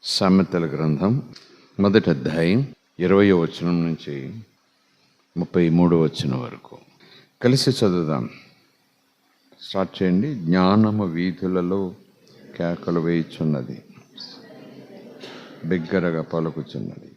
సామెతల గ్రంథం మొదటి అధ్యాయం 20వ వచనం నుంచి 33వ వచనం వరకు కలిసి చదువుదాం. స్టార్ట్ చేయండి. జ్ఞానము వీధులలో కేకలు వేయుచున్నది, బిగ్గరగా పలుకుచున్నది.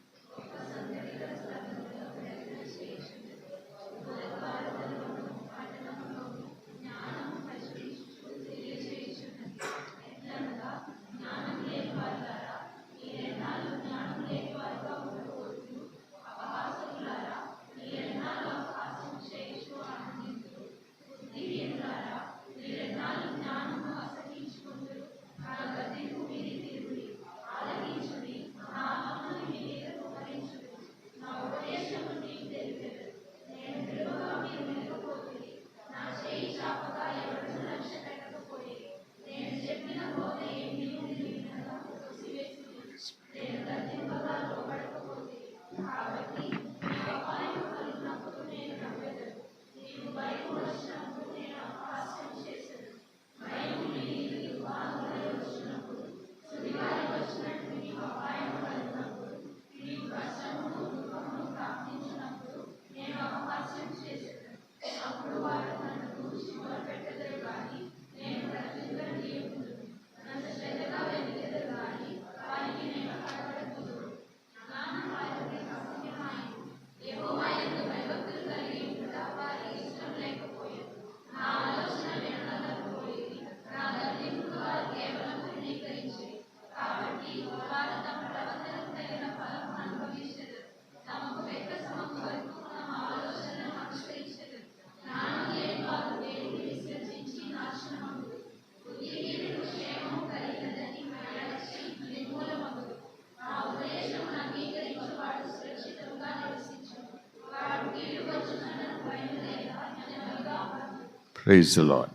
Praise the lord.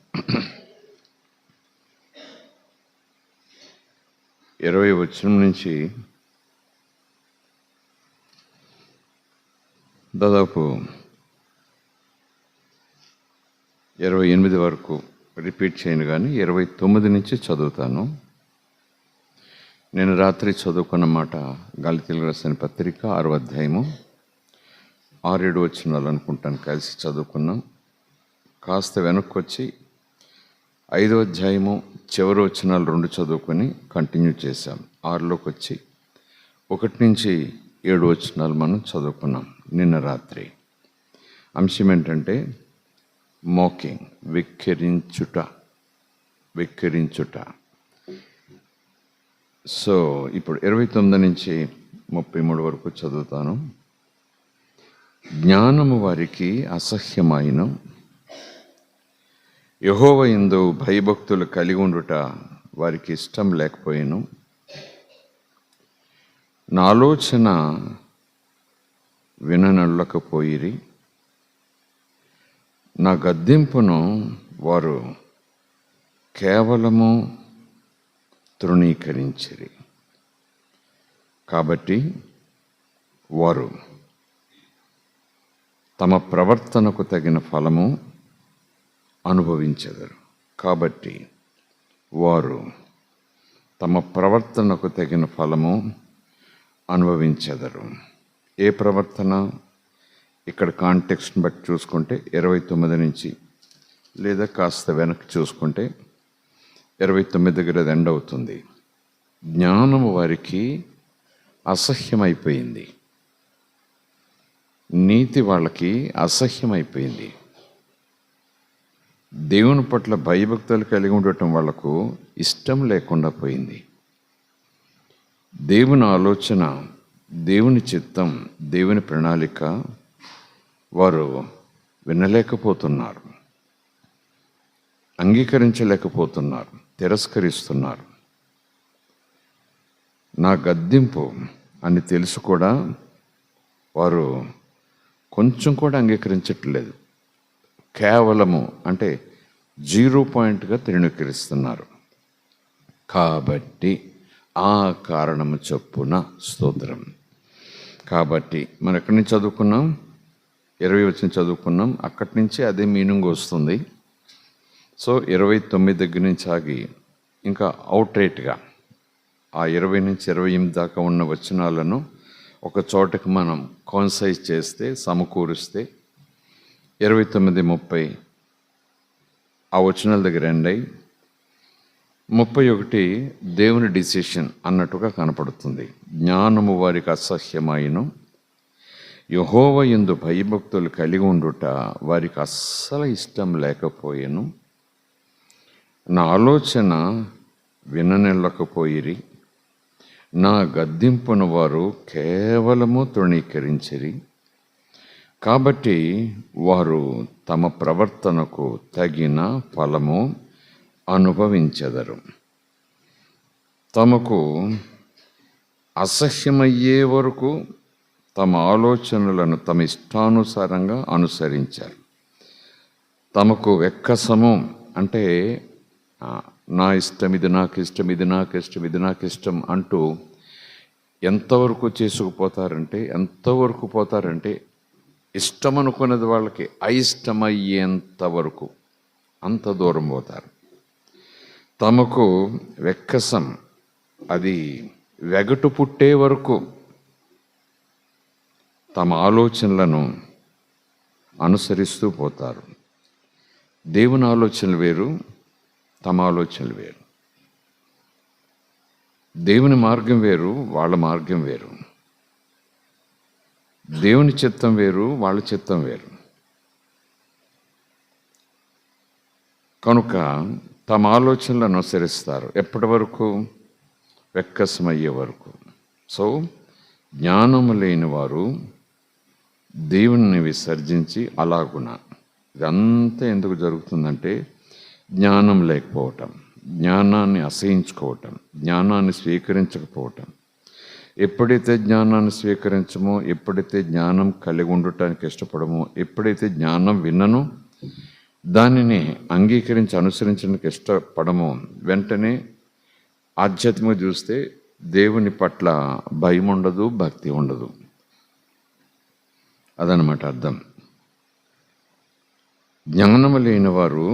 20వ వచనం నుంచి దాదాపు 28 వరకు రిపీట్ చేయను, కానీ 29 నుంచి చదువుతాను. నేను రాత్రి చదువుకున్న మాట గలతీయులకు రాసిన పత్రిక 6వ అధ్యాయము 6-7 వచనాలు అనుకుంటాను, కలిసి చదువుకున్నాం. కాస్త వెనక్కి వచ్చి 5వ అధ్యాయము చివరి వచనాలు 2 చదువుకొని కంటిన్యూ చేశాం. 6లోకి వచ్చి 1 నుంచి 7 వచనాలు మనం చదువుకున్నాం నిన్న రాత్రి. అంశం ఏంటంటే మోకింగ్, వెక్కిరించుట. సో ఇప్పుడు 29 నుంచి 33 వరకు చదువుతాను. జ్ఞానము వారికి అసహ్యమైన, యెహోవా యందు భయభక్తులు కలిగి ఉండుట వారికి ఇష్టం లేకపోయాను. నా ఆలోచన విననొల్లకపోయిరి, నా గద్దింపును వారు కేవలము తృణీకరించిరి. కాబట్టి వారు తమ ప్రవర్తనకు తగిన ఫలము అనుభవించెదరు. కాబట్టి వారు తమ ప్రవర్తనకు తగిన ఫలము అనుభవించెదరు. ఏ ప్రవర్తన? ఇక్కడ కాంటెక్స్ట్ని బట్టి చూసుకుంటే 29 నుంచి, లేదా కాస్త వెనక్కి చూసుకుంటే 29 దగ్గర అది ఎండ్ అవుతుంది. జ్ఞానము వారికి అసహ్యమైపోయింది, నీతి వాళ్ళకి అసహ్యమైపోయింది. దేవుని పట్ల భయభక్తులు కలిగి ఉండటం వాళ్లకు ఇష్టం లేకుండా పోయింది. దేవుని ఆలోచన, దేవుని చిత్తం, దేవుని ప్రణాళిక వారు వినలేకపోతున్నారు, అంగీకరించలేకపోతున్నారు, తిరస్కరిస్తున్నారు. నా గద్దింపు అని తెలుసు కూడా వారు కొంచెం కూడా అంగీకరించట్లేదు. కేవలము అంటే 0 పాయింట్గా తృణీకరిస్తున్నారు. కాబట్టి ఆ కారణము చొప్పున స్తోత్రం. కాబట్టి మనం ఎక్కడి నుంచి చదువుకున్నాం? 20 వచనం చదువుకున్నాం. అక్కడి నుంచి అదే మీనింగ్ వస్తుంది. సో 29 దగ్గర నుంచి ఆగి ఇంకా అవుట్ రైట్గా ఆ 20 నుంచి 28 దాకా ఉన్న వచనాలను ఒక చోటకి మనం కాన్సైజ్ చేస్తే, సమకూరుస్తే 29, 30 ఆ వచనాల దగ్గర ఎండ్ అయ్యి 31 దేవుని డిసిషన్ అన్నట్టుగా కనపడుతుంది. జ్ఞానము వారికి అసహ్యమైను, యెహోవా యందు భయభక్తులు కలిగి ఉండుట వారికి అస్సలు ఇష్టం లేకపోయేను. నా ఆలోచన విననెళ్ళకపోయిరి, నా గద్దింపును వారు కేవలము తృణీకరించిరి. కాబట్టి వారు తమ ప్రవర్తనకు తగిన ఫలము అనుభవించెదరు. తమకు అసహ్యమయ్యే వరకు తమ ఆలోచనలను తమ ఇష్టానుసారంగా అనుసరించారు. తమకు వెక్కసము అంటే నా ఇష్టం, ఇది నాకు ఇష్టం, ఇది నాకు ఇష్టం, ఇది నాకు ఇష్టం అంటూ ఎంతవరకు పోతారంటే ఇష్టం అనుకున్నది వాళ్ళకి అయిష్టమయ్యేంత వరకు అంత దూరం పోతారు. తమకు వెక్కసం, అది వెగటు పుట్టే వరకు తమ ఆలోచనలను అనుసరిస్తూ పోతారు. దేవుని ఆలోచనలు వేరు, తమ ఆలోచనలు వేరు. దేవుని మార్గం వేరు, వాళ్ళ మార్గం వేరు. దేవుని చిత్తం వేరు, వాళ్ళ చిత్తం వేరు. కనుక తమ ఆలోచనలను అనుసరిస్తారు. ఎప్పటి వరకు? వెక్కసమయ్యే వరకు. సో జ్ఞానము లేని వారు దేవుణ్ణి విసర్జించి అలాగున. ఇదంతా ఎందుకు జరుగుతుందంటే జ్ఞానం లేకపోవటం, జ్ఞానాన్ని అసహించుకోవటం, జ్ఞానాన్ని స్వీకరించకపోవటం. ఎప్పుడైతే జ్ఞానాన్ని స్వీకరించమో, ఎప్పుడైతే జ్ఞానం కలిగి ఉండటానికి ఇష్టపడమో, ఎప్పుడైతే జ్ఞానం విన్ననో దానిని అంగీకరించి అనుసరించడానికి ఇష్టపడమో, వెంటనే ఆధ్యాత్మిక చూస్తే దేవుని పట్ల భయం ఉండదు, భక్తి ఉండదు. అదనమాట అర్థం. జ్ఞానము లేని వారు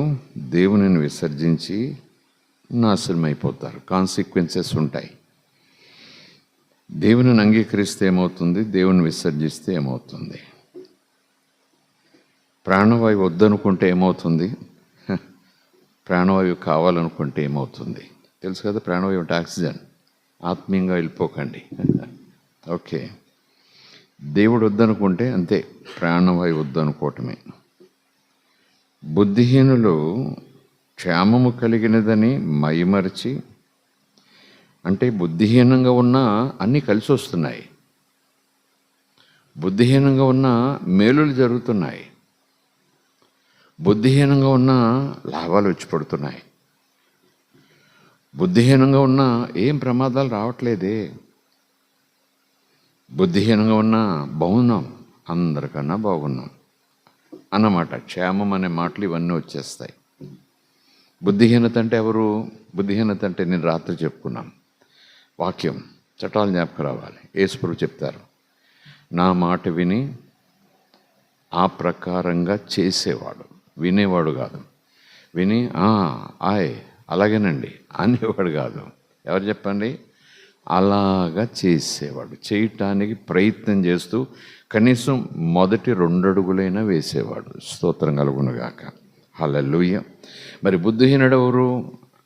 దేవునిని విసర్జించి నాశనం అయిపోతారు. కాన్సిక్వెన్సెస్ ఉంటాయి. దేవునిని అంగీకరిస్తే ఏమవుతుంది, దేవుని విసర్జిస్తే ఏమవుతుంది. ప్రాణవాయువు వద్దనుకుంటే ఏమవుతుంది, ప్రాణవాయువు కావాలనుకుంటే ఏమవుతుంది తెలుసు కదా. ప్రాణవాయువు అంటే ఆక్సిజన్. ఆత్మీయంగా వెళ్ళిపోకండి. ఓకే, దేవుడు వద్దనుకుంటే అంతే, ప్రాణవాయువు వద్దనుకోవటమే. బుద్ధిహీనులు క్షేమము కలిగినదని మైమరిచి, అంటే బుద్ధిహీనంగా ఉన్నా అన్నీ కలిసి వస్తున్నాయి, బుద్ధిహీనంగా ఉన్నా మేలులు జరుగుతున్నాయి, బుద్ధిహీనంగా ఉన్నా లాభాలు వచ్చి పడుతున్నాయి, బుద్ధిహీనంగా ఉన్నా ఏం ప్రమాదాలు రావట్లేదే, బుద్ధిహీనంగా ఉన్నా బాగున్నాం, అందరికన్నా బాగున్నాం అన్నమాట. క్షేమం అనే మాటలు ఇవన్నీ వచ్చేస్తాయి. బుద్ధిహీనత అంటే ఎవరు? బుద్ధిహీనత అంటే నేను రాత్రి చెప్పుకున్నాను వాక్యం, చట్టాలు జ్ఞాపకం రావాలి. యేసుప్రభు చెప్తారు, నా మాట విని ఆ ప్రకారంగా చేసేవాడు, వినేవాడు కాదు. విని ఆయ్ అలాగేనండి అనేవాడు కాదు. ఎవరు చెప్పండి? అలాగా చేసేవాడు, చేయటానికి ప్రయత్నం చేస్తూ కనీసం మొదటి 2 అడుగులైనా వేసేవాడు. స్తోత్రం కలుగునుగాక. హల్లెలూయా. మరి బుద్ధిహీనుడు ఎవరు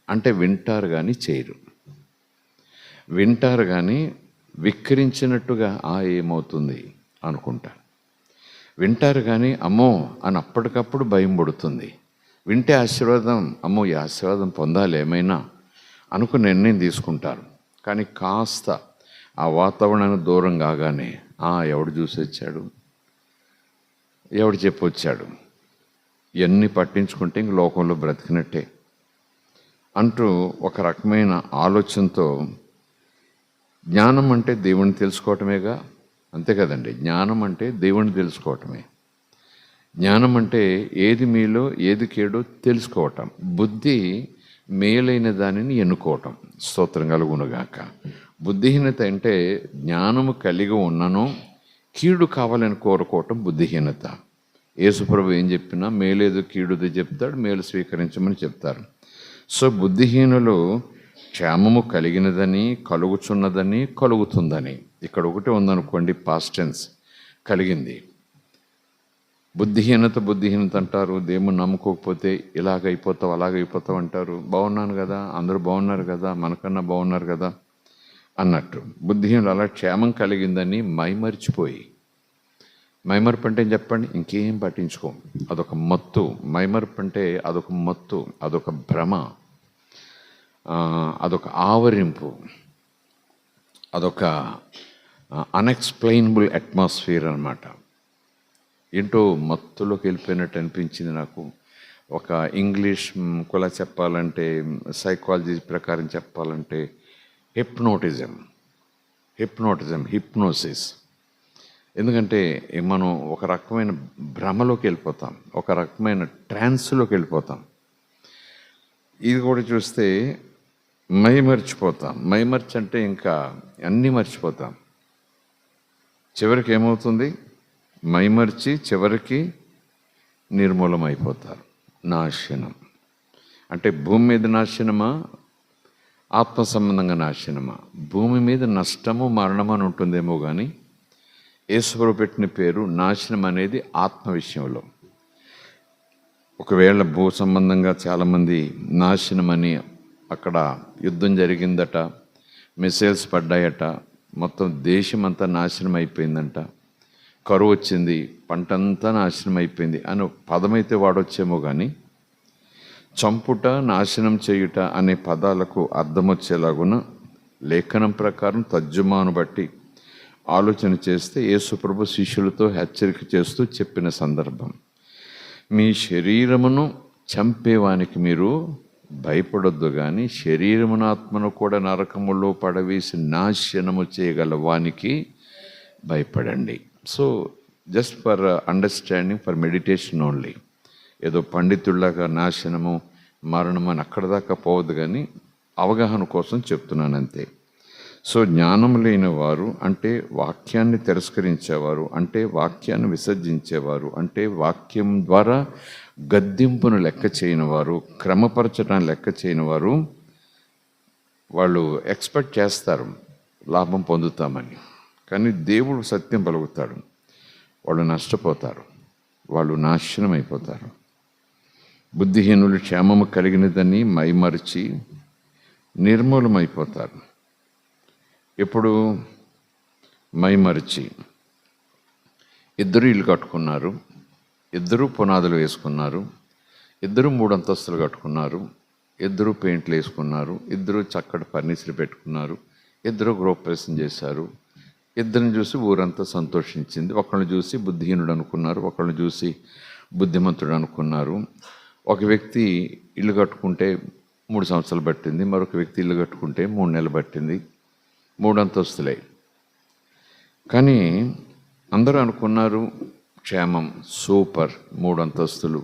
అంటే వింటారు కానీ చేయరు, వింటారు కానీ విక్రించినట్టుగా ఏమవుతుంది అనుకుంటారు. వింటారు కానీ అమ్మో అని అప్పటికప్పుడు భయం పడుతుంది. వింటే ఆశీర్వాదం, అమ్మో ఈ ఆశీర్వాదం పొందాలి ఏమైనా అనుకుని నిర్ణయం తీసుకుంటారు. కానీ కాస్త ఆ వాతావరణానికి దూరం కాగానే ఎవడు చూసి వచ్చాడు, ఎవడు చెప్పొచ్చాడు, ఇవన్నీ పట్టించుకుంటే ఇంక లోకంలో బ్రతికినట్టే అంటూ ఒక రకమైన ఆలోచనతో, జ్ఞానం అంటే దేవుణ్ణి తెలుసుకోవటమేగా, అంతే కదండి. జ్ఞానం అంటే దేవుణ్ణి తెలుసుకోవటమే. జ్ఞానం అంటే ఏది మీలో ఏది కేడో తెలుసుకోవటం. బుద్ధి మేలైన దానిని ఎన్నుకోవటం. స్తోత్రం కలుగునుగాక. బుద్ధిహీనత అంటే జ్ఞానము కలిగి ఉన్నను కీడు కావాలని కోరుకోవటం బుద్ధిహీనత. యేసుప్రభు ఏం చెప్పినా మేలేదో కీడుదో చెప్తాడు, మేలు స్వీకరించమని చెప్తారు. సో బుద్ధిహీనులు క్షేమము కలిగినదని, కలుగుచున్నదని, కలుగుతుందని. ఇక్కడ ఒకటి ఉందనుకోండి, పాస్ట్ టెన్స్, కలిగింది. బుద్ధిహీనత అంటారు. దేవుని నమ్ముకోకపోతే ఇలాగైపోతావు అలాగైపోతావు అంటారు. బాగున్నాను కదా, అందరూ బాగున్నారు కదా, మనకన్నా బాగున్నారు కదా అన్నట్టు. బుద్ధిహీనులు అలా క్షేమం కలిగిందని మైమరిచిపోయి, మైమర్పు అంటే చెప్పండి, ఇంకేం పట్టించుకోం, అదొక మత్తు. మైమర్పు అంటే అదొక మత్తు, అదొక భ్రమ, అదొక ఆవరింపు, అదొక అన్ఎక్స్ప్లెయినబుల్ అట్మాస్ఫియర్ అన్నమాట. ఏంటో మత్తులోకి వెళ్ళిపోయినట్టు అనిపించింది నాకు. ఒక ఇంగ్లీష్ కుల చెప్పాలంటే, సైకాలజీ ప్రకారం చెప్పాలంటే హిప్నోసిస్. ఎందుకంటే మనం ఒక రకమైన భ్రమలోకి వెళ్ళిపోతాం, ఒక రకమైన ట్రాన్స్లోకి వెళ్ళిపోతాం. ఇది కూడా చూస్తే మైమర్చిపోతాం. మైమర్చి అంటే ఇంకా అన్నీ మర్చిపోతాం. చివరికి ఏమవుతుంది? మైమర్చి చివరికి నిర్మూలమైపోతారు. నాశనం అంటే భూమి మీద నాశనమా, ఆత్మ సంబంధంగా నాశనమా? భూమి మీద నష్టము మరణము అని ఉంటుందేమో కానీ యేసుప్రభు పెట్టిన పేరు నాశనం అనేది ఆత్మ విషయంలో. ఒకవేళ భూ సంబంధంగా చాలామంది నాశనమని, అక్కడ యుద్ధం జరిగిందట, మిసైల్స్ పడ్డాయట, మొత్తం దేశం అంతా నాశనం అయిపోయిందంట, కరువు వచ్చింది, పంటంతా నాశనం అయిపోయింది అని పదమైతే వాడొచ్చేమో కానీ చంపుట, నాశనం చేయుట అనే పదాలకు అర్థం వచ్చేలాగున లేఖనం ప్రకారం తర్జుమాను బట్టి ఆలోచన చేస్తే యేసుప్రభు శిష్యులతో హెచ్చరిక చేస్తూ చెప్పిన సందర్భం, మీ శరీరమును చంపేవానికి మీరు భయపడొద్దు, కానీ శరీరమును ఆత్మను కూడా నరకములో పడవేసి నాశనము చేయగల వానికి భయపడండి. So just for understanding, for meditation only. ఏదో పండితుల్లాగా నాశనము మరణము అని అక్కడ దాకా పోవద్దు, కానీ అవగాహన కోసం చెప్తున్నాను అంతే. సో జ్ఞానం లేని వారు అంటే వాక్యాన్ని తిరస్కరించేవారు, అంటే వాక్యాన్ని విసర్జించేవారు, అంటే వాక్యం ద్వారా గద్దింపును లెక్క చేయని వారు, క్రమపరచడాన్ని లెక్క చేయని వారు, వాళ్ళు ఎక్స్పెక్ట్ చేస్తారు లాభం పొందుతామని, కానీ దేవుడు సత్యం పలుకుతాడు, వాళ్ళు నష్టపోతారు, వాళ్ళు నాశనం అయిపోతారు. బుద్ధిహీనులు క్షేమము కలిగినదని మైమరిచి నిర్మూలమైపోతారు. ఇప్పుడు మైమరిచి ఇద్దరు ఇల్లు కట్టుకున్నారు, ఇద్దరు పునాదులు వేసుకున్నారు, ఇద్దరు 3 అంతస్తులు కట్టుకున్నారు, ఇద్దరు పెయింట్లు వేసుకున్నారు, ఇద్దరు చక్కటి ఫర్నిచర్ పెట్టుకున్నారు, ఇద్దరు గృహప్రవేశం చేశారు. ఇద్దరిని చూసి ఊరంతా సంతోషించింది. ఒకళ్ళని చూసి బుద్ధిహీనుడు అనుకున్నారు, ఒకళ్ళని చూసి బుద్ధిమంతుడు అనుకున్నారు. ఒక వ్యక్తి ఇల్లు కట్టుకుంటే 3 సంవత్సరాలు పట్టింది, మరొక వ్యక్తి ఇల్లు కట్టుకుంటే 3 నెలలు పట్టింది. 3 అంతస్తులే. కానీ అందరూ అనుకున్నారు క్షేమం, సూపర్, 3 అంతస్తులు.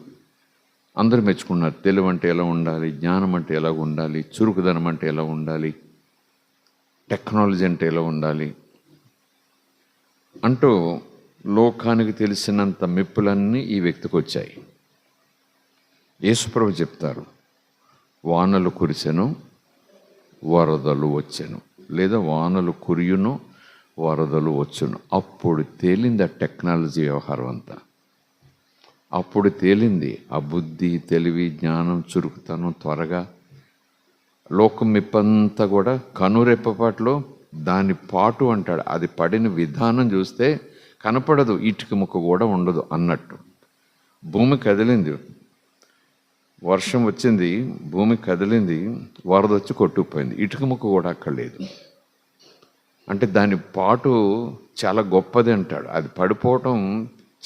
అందరూ మెచ్చుకున్నారు. తెలివి అంటే ఎలా ఉండాలి, జ్ఞానం అంటే ఎలా ఉండాలి, చురుకుదనం అంటే ఎలా ఉండాలి, టెక్నాలజీ అంటే ఎలా ఉండాలి అంటూ లోకానికి తెలిసినంత మెప్పులన్నీ ఈ వ్యక్తికి వచ్చాయి. యేసుప్రభు చెప్తారు, వానలు కురిసెను, వరదలు వచ్చెను, లేదా వానలు కురియును, వరదలు వచ్చును. అప్పుడు తేలింది ఆ టెక్నాలజీ వ్యవహారం అంతా. అప్పుడు తేలింది ఆ బుద్ధి, తెలివి, జ్ఞానం, చురుకుతనం త్వరగా. లోకం మెప్పంతా కూడా కనురెప్పపాట్లో దాని పాటు అంటాడు. అది పడిన విధానం చూస్తే కనపడదు, ఇటుక ముక్క కూడా ఉండదు అన్నట్టు. భూమి కదిలింది, వర్షం వచ్చింది, భూమి కదిలింది, వరద వచ్చి కొట్టుకుపోయింది, ఇటుక ముక్క కూడా అక్కడ లేదు. అంటే దాని పాటు చాలా గొప్పది అంటాడు. అది పడిపోవటం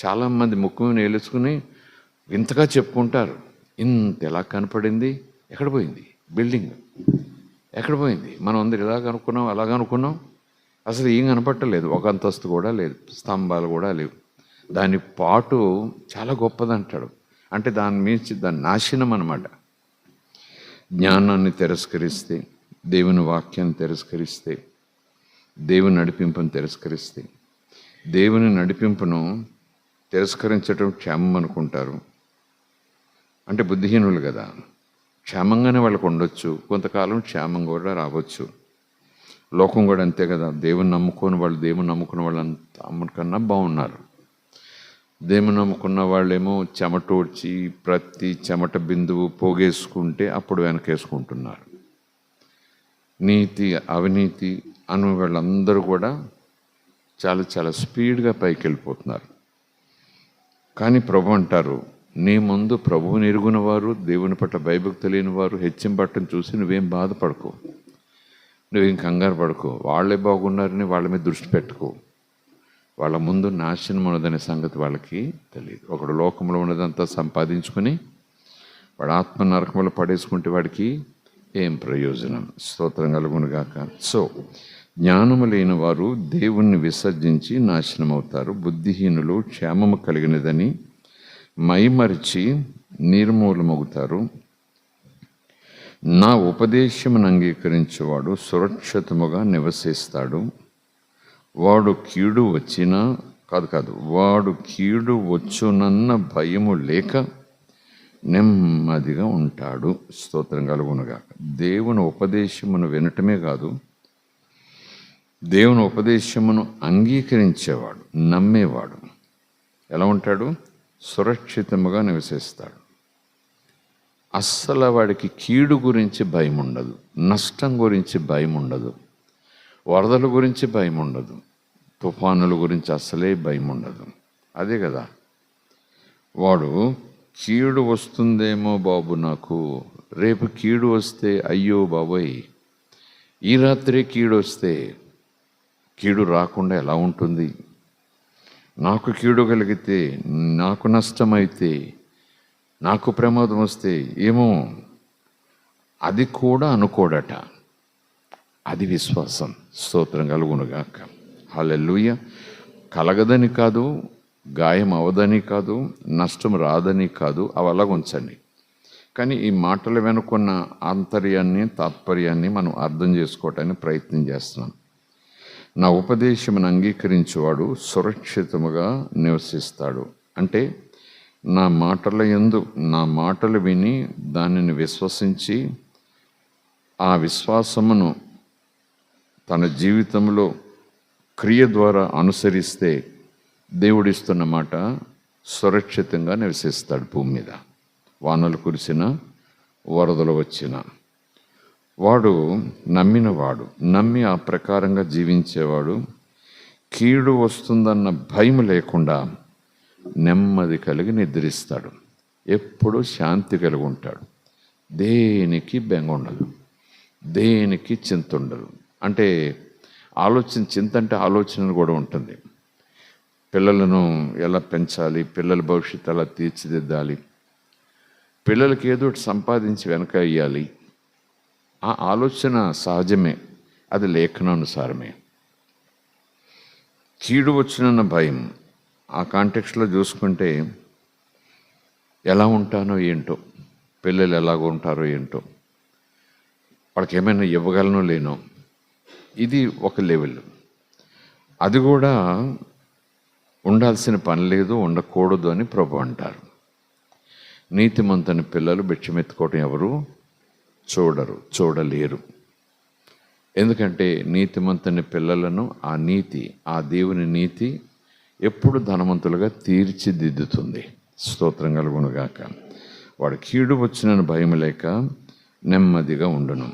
చాలామంది ముక్కు మీద నేలుచుకుని ఇంతగా చెప్పుకుంటారు. ఇంత ఎలా కనపడింది, ఎక్కడ పోయింది బిల్డింగ్, ఎక్కడ పోయింది, మనం అందరు ఇలాగ అనుకున్నాం అలాగ అనుకున్నాం, అసలు ఏం కనపట్టలేదు, ఒక అంతస్తు కూడా లేదు, స్తంభాలు కూడా లేవు. దాని పాటు చాలా గొప్పది అంటాడు. అంటే దాని మీద దాని నాశనం అన్నమాట. జ్ఞానాన్ని తిరస్కరిస్తే, దేవుని వాక్యాన్ని తిరస్కరిస్తే, దేవుని నడిపింపును తిరస్కరిస్తే, దేవుని నడిపింపును తిరస్కరించడం క్షేమం అనుకుంటారు. అంటే బుద్ధిహీనులు కదా. క్షేమంగానే వాళ్ళకు ఉండొచ్చు, కొంతకాలం క్షేమం కూడా రావచ్చు. లోకం కూడా అంతే కదా. దేవుని నమ్ముకున్న వాళ్ళు అమ్మకన్నా బాగున్నారు. దేవుని నమ్ముకున్న వాళ్ళేమో చెమటోడ్చి ప్రతి చెమట బిందువు పోగేసుకుంటే అప్పుడు వెనకేసుకుంటున్నారు. నీతి అవినీతి అనే వాళ్ళందరూ కూడా చాలా చాలా స్పీడ్గా పైకి వెళ్ళిపోతున్నారు. కానీ ప్రభు అంటారు, నీ ముందు ప్రభువుని ఎరుగున వారు, దేవుని పట్ల భయభక్తి లేని వారు హెచ్చింపట్టని చూసి నువ్వేం బాధపడకు, నువ్వేం కంగారు పడుకో. వాళ్ళే బాగున్నారని వాళ్ళ మీద దృష్టి పెట్టుకో. వాళ్ళ ముందు నాశనం ఉన్నదనే సంగతి వాళ్ళకి తెలియదు. ఒకడు లోకంలో ఉన్నదంతా సంపాదించుకొని వాడు ఆత్మ నరకంలో పడేసుకుంటే వాడికి ఏం ప్రయోజనం? స్తోత్రం కలుగునుగాక. సో జ్ఞానము లేని వారు దేవుణ్ణి విసర్జించి నాశనం అవుతారు. బుద్ధిహీనులు క్షేమము కలిగినదని మైమరిచి నిర్మూలమవుతారు. నా ఉపదేశమును అంగీకరించేవాడు సురక్షితముగా నివసిస్తాడు. వాడు కీడు వచ్చినా వాడు కీడు వచ్చునన్న భయము లేక నెమ్మదిగా ఉంటాడు. స్తోత్రం కలుగునుగాక. దేవుని ఉపదేశమును వినటమే కాదు, దేవుని ఉపదేశమును అంగీకరించేవాడు, నమ్మేవాడు ఎలా ఉంటాడు? సురక్షితముగా నివసిస్తాడు. అస్సలు వాడికి కీడు గురించి భయం ఉండదు, నష్టం గురించి భయం ఉండదు, వరదల గురించి భయం ఉండదు, తుఫానుల గురించి అస్సలే భయం ఉండదు. అదే కదా, వాడు కీడు వస్తుందేమో బాబు, నాకు రేపు కీడు వస్తే అయ్యో బాబోయ్, ఈ రాత్రి కీడు వస్తే కీడు రాకుండా ఎలా ఉంటుంది? నాకు కీడు కలిగితే, నాకు నష్టమైతే, నాకు ప్రమాదం వస్తే ఏమో, అది కూడా అనుకోడట. అది విశ్వాసం. స్తోత్రం కలుగునుగాక. హల్లెలూయా. కలగదని కాదు, గాయం అవదని కాదు, నష్టం రాదని కాదు, అవి అలాగ ఉంచండి. కానీ ఈ మాటలు వెనుకున్న ఆంతర్యాన్ని, తాత్పర్యాన్ని మనం అర్థం చేసుకోవటానికి ప్రయత్నం చేస్తున్నాం. నా ఉపదేశమును అంగీకరించేవాడు సురక్షితముగా నివసిస్తాడు. అంటే నా మాటలు విని దానిని విశ్వసించి ఆ విశ్వాసమును తన జీవితంలో క్రియ ద్వారా అనుసరిస్తే దేవుడిస్తున్న మాట, సురక్షితంగా నివసిస్తాడు భూమి మీద. వానలు కురిసిన, వరదలు వచ్చిన వాడు నమ్మినవాడు, నమ్మి ఆ ప్రకారంగా జీవించేవాడు కీడు వస్తుందన్న భయం లేకుండా నెమ్మది కలిగి నిద్రిస్తాడు. ఎప్పుడూ శాంతి కలిగి ఉంటాడు. దేనికి బెంగ ఉండదు, దేనికి చింత ఉండదు. అంటే చింత అంటే ఆలోచన కూడా ఉంటుంది. పిల్లలను ఎలా పెంచాలి, పిల్లల భవిష్యత్తు ఎలా తీర్చిదిద్దాలి, పిల్లలకి ఏదో ఒకటి సంపాదించి వెనక ఇయ్యాలి, ఆ ఆలోచన సహజమే, అది లేఖనానుసారమే. కీడు వచ్చినన్న భయం, ఆ కాంటెక్స్ట్లో చూసుకుంటే ఎలా ఉంటానో ఏంటో, పిల్లలు ఎలాగ ఉంటారో ఏంటో, వాళ్ళకి ఏమైనా ఇవ్వగలనో లేనో, ఇది ఒక లెవెల్. అది కూడా ఉండాల్సిన పని లేదు, ఉండకూడదు అని ప్రభు అంటారు. నీతిమంతుని పిల్లలు భిక్షమెత్తుకోవటం ఎవరు చూడలేరు. ఎందుకంటే నీతిమంతుని పిల్లలను ఆ నీతి, ఆ దేవుని నీతి ఎప్పుడు ధనవంతులుగా తీర్చిదిద్దుతుంది. స్తోత్రం కలుగునుగాక. వాడు కీడు వచ్చిన భయం లేక నెమ్మదిగా ఉండును.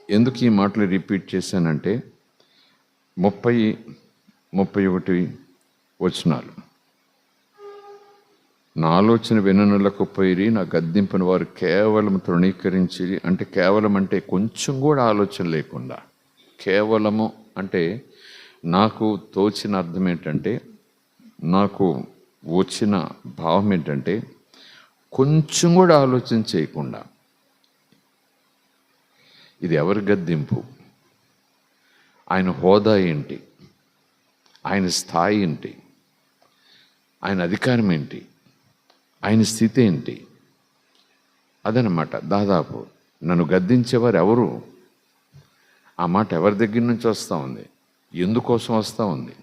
ఎందుకు ఈ మాటలు రిపీట్ చేశానంటే 30-31 వచనాలు. నా ఆలోచన విననులకు పోయి నా గద్దింపుని వారు కేవలం తృణీకరించి, అంటే కేవలం అంటే కొంచెం కూడా ఆలోచన లేకుండా, కేవలము అంటే నాకు తోచిన అర్థం ఏంటంటే, నాకు వచ్చిన భావం ఏంటంటే, కొంచెం కూడా ఆలోచన చేయకుండా, ఇది ఎవరి గద్దింపు, ఆయన హోదా ఏంటి, ఆయన స్థాయి ఏంటి, ఆయన అధికారం ఏంటి, ఆయన స్థితి ఏంటి, అదనమాట. దాదాపు నన్ను గద్దించేవారు ఎవరు, ఆ మాట ఎవరి దగ్గర నుంచి వస్తూ ఉంది, ఎందుకోసం వస్తూ ఉంది,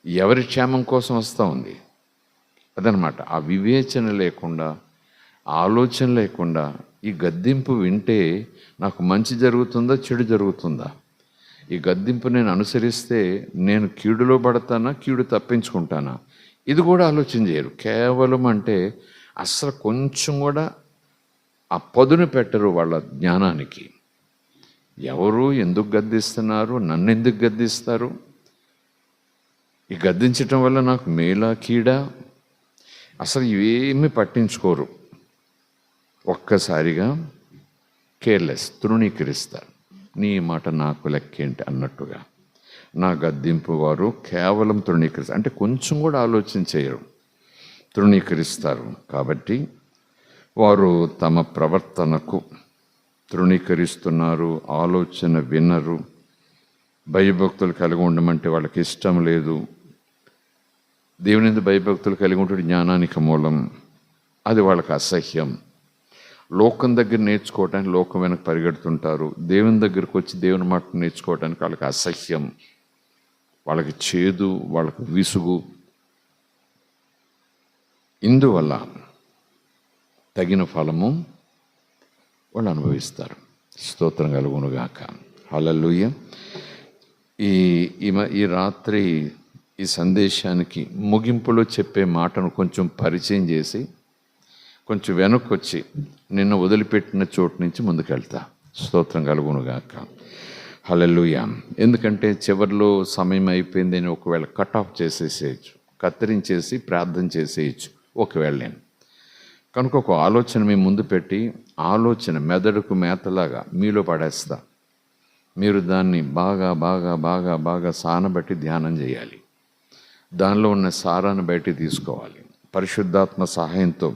ఎవరి క్షేమం కోసం వస్తూ ఉంది, అదనమాట. ఆ వివేచన లేకుండా ఆలోచన లేకుండా ఈ గద్దింపు వింటే నాకు మంచి జరుగుతుందా, చెడు జరుగుతుందా, ఈ గద్దింపు నేను అనుసరిస్తే నేను కీడులో పడతానా, కీడు తప్పించుకుంటానా, ఇది కూడా ఆలోచన చేయరు. కేవలం అంటే అసలు కొంచెం కూడా ఆ పదును పెట్టరు వాళ్ళ జ్ఞానానికి. ఎవరు ఎందుకు గద్దిస్తున్నారు, నన్ను ఎందుకు గద్దిస్తారు, ఈ గద్దించటం వల్ల నాకు మేలా కీడా, అసలు ఇవేమీ పట్టించుకోరు. ఒక్కసారిగా కేర్లెస్, తృణీకరిస్తారు. నీ మాట నాకు లెక్కేంటి అన్నట్టుగా నా గద్దింపు వారు కేవలం తృణీకరిస్తారు. అంటే కొంచెం కూడా ఆలోచన చేయరు, తృణీకరిస్తారు. కాబట్టి వారు తమ ప్రవర్తనకు తృణీకరిస్తున్నారు, ఆలోచన వినరు, భయభక్తులు కలిగి ఉండమంటే వాళ్ళకి ఇష్టం లేదు. దేవుని యందు భయభక్తులు కలిగి ఉంటే జ్ఞానానికి మూలం, అది వాళ్ళకి అసహ్యం. లోకం దగ్గర నేర్చుకోవటానికి లోకం వెనక పరిగెడుతుంటారు, దేవుని దగ్గరకు వచ్చి దేవుని మాట నేర్చుకోవటానికి వాళ్ళకి అసహ్యం, వాళ్ళకి చేదు, వాళ్ళకి విసుగు. ఇందువల్ల తగిన ఫలము వాళ్ళు అనుభవిస్తారు. స్తోత్రం కలుగునుగాక. హల్లెలూయా. ఈ రాత్రి ఈ సందేశానికి ముగింపులో చెప్పే మాటను కొంచెం పరిచయం చేసి కొంచెం వెనక్కి వచ్చి నిన్న వదిలిపెట్టిన చోటు నుంచి ముందుకెళ్తా. స్తోత్రం కలుగునుగాక. హల్లెలూయా. ఎందుకంటే చివరిలో సమయం అయిపోయింది అని ఒకవేళ కట్ ఆఫ్ చేసేసేయచ్చు, కత్తిరించేసి ప్రార్థన చేసేయచ్చు ఒకవేళ నేను. కనుక ఒక ఆలోచన మీ ముందు పెట్టి, ఆలోచన మెదడుకు మేతలాగా మీలో పడేస్తా. మీరు దాన్ని బాగా బాగా బాగా బాగా సానబట్టి ధ్యానం చేయాలి. దానిలో ఉన్న సారాన్ని బయటికి తీసుకోవాలి. పరిశుద్ధాత్మ సహాయంతో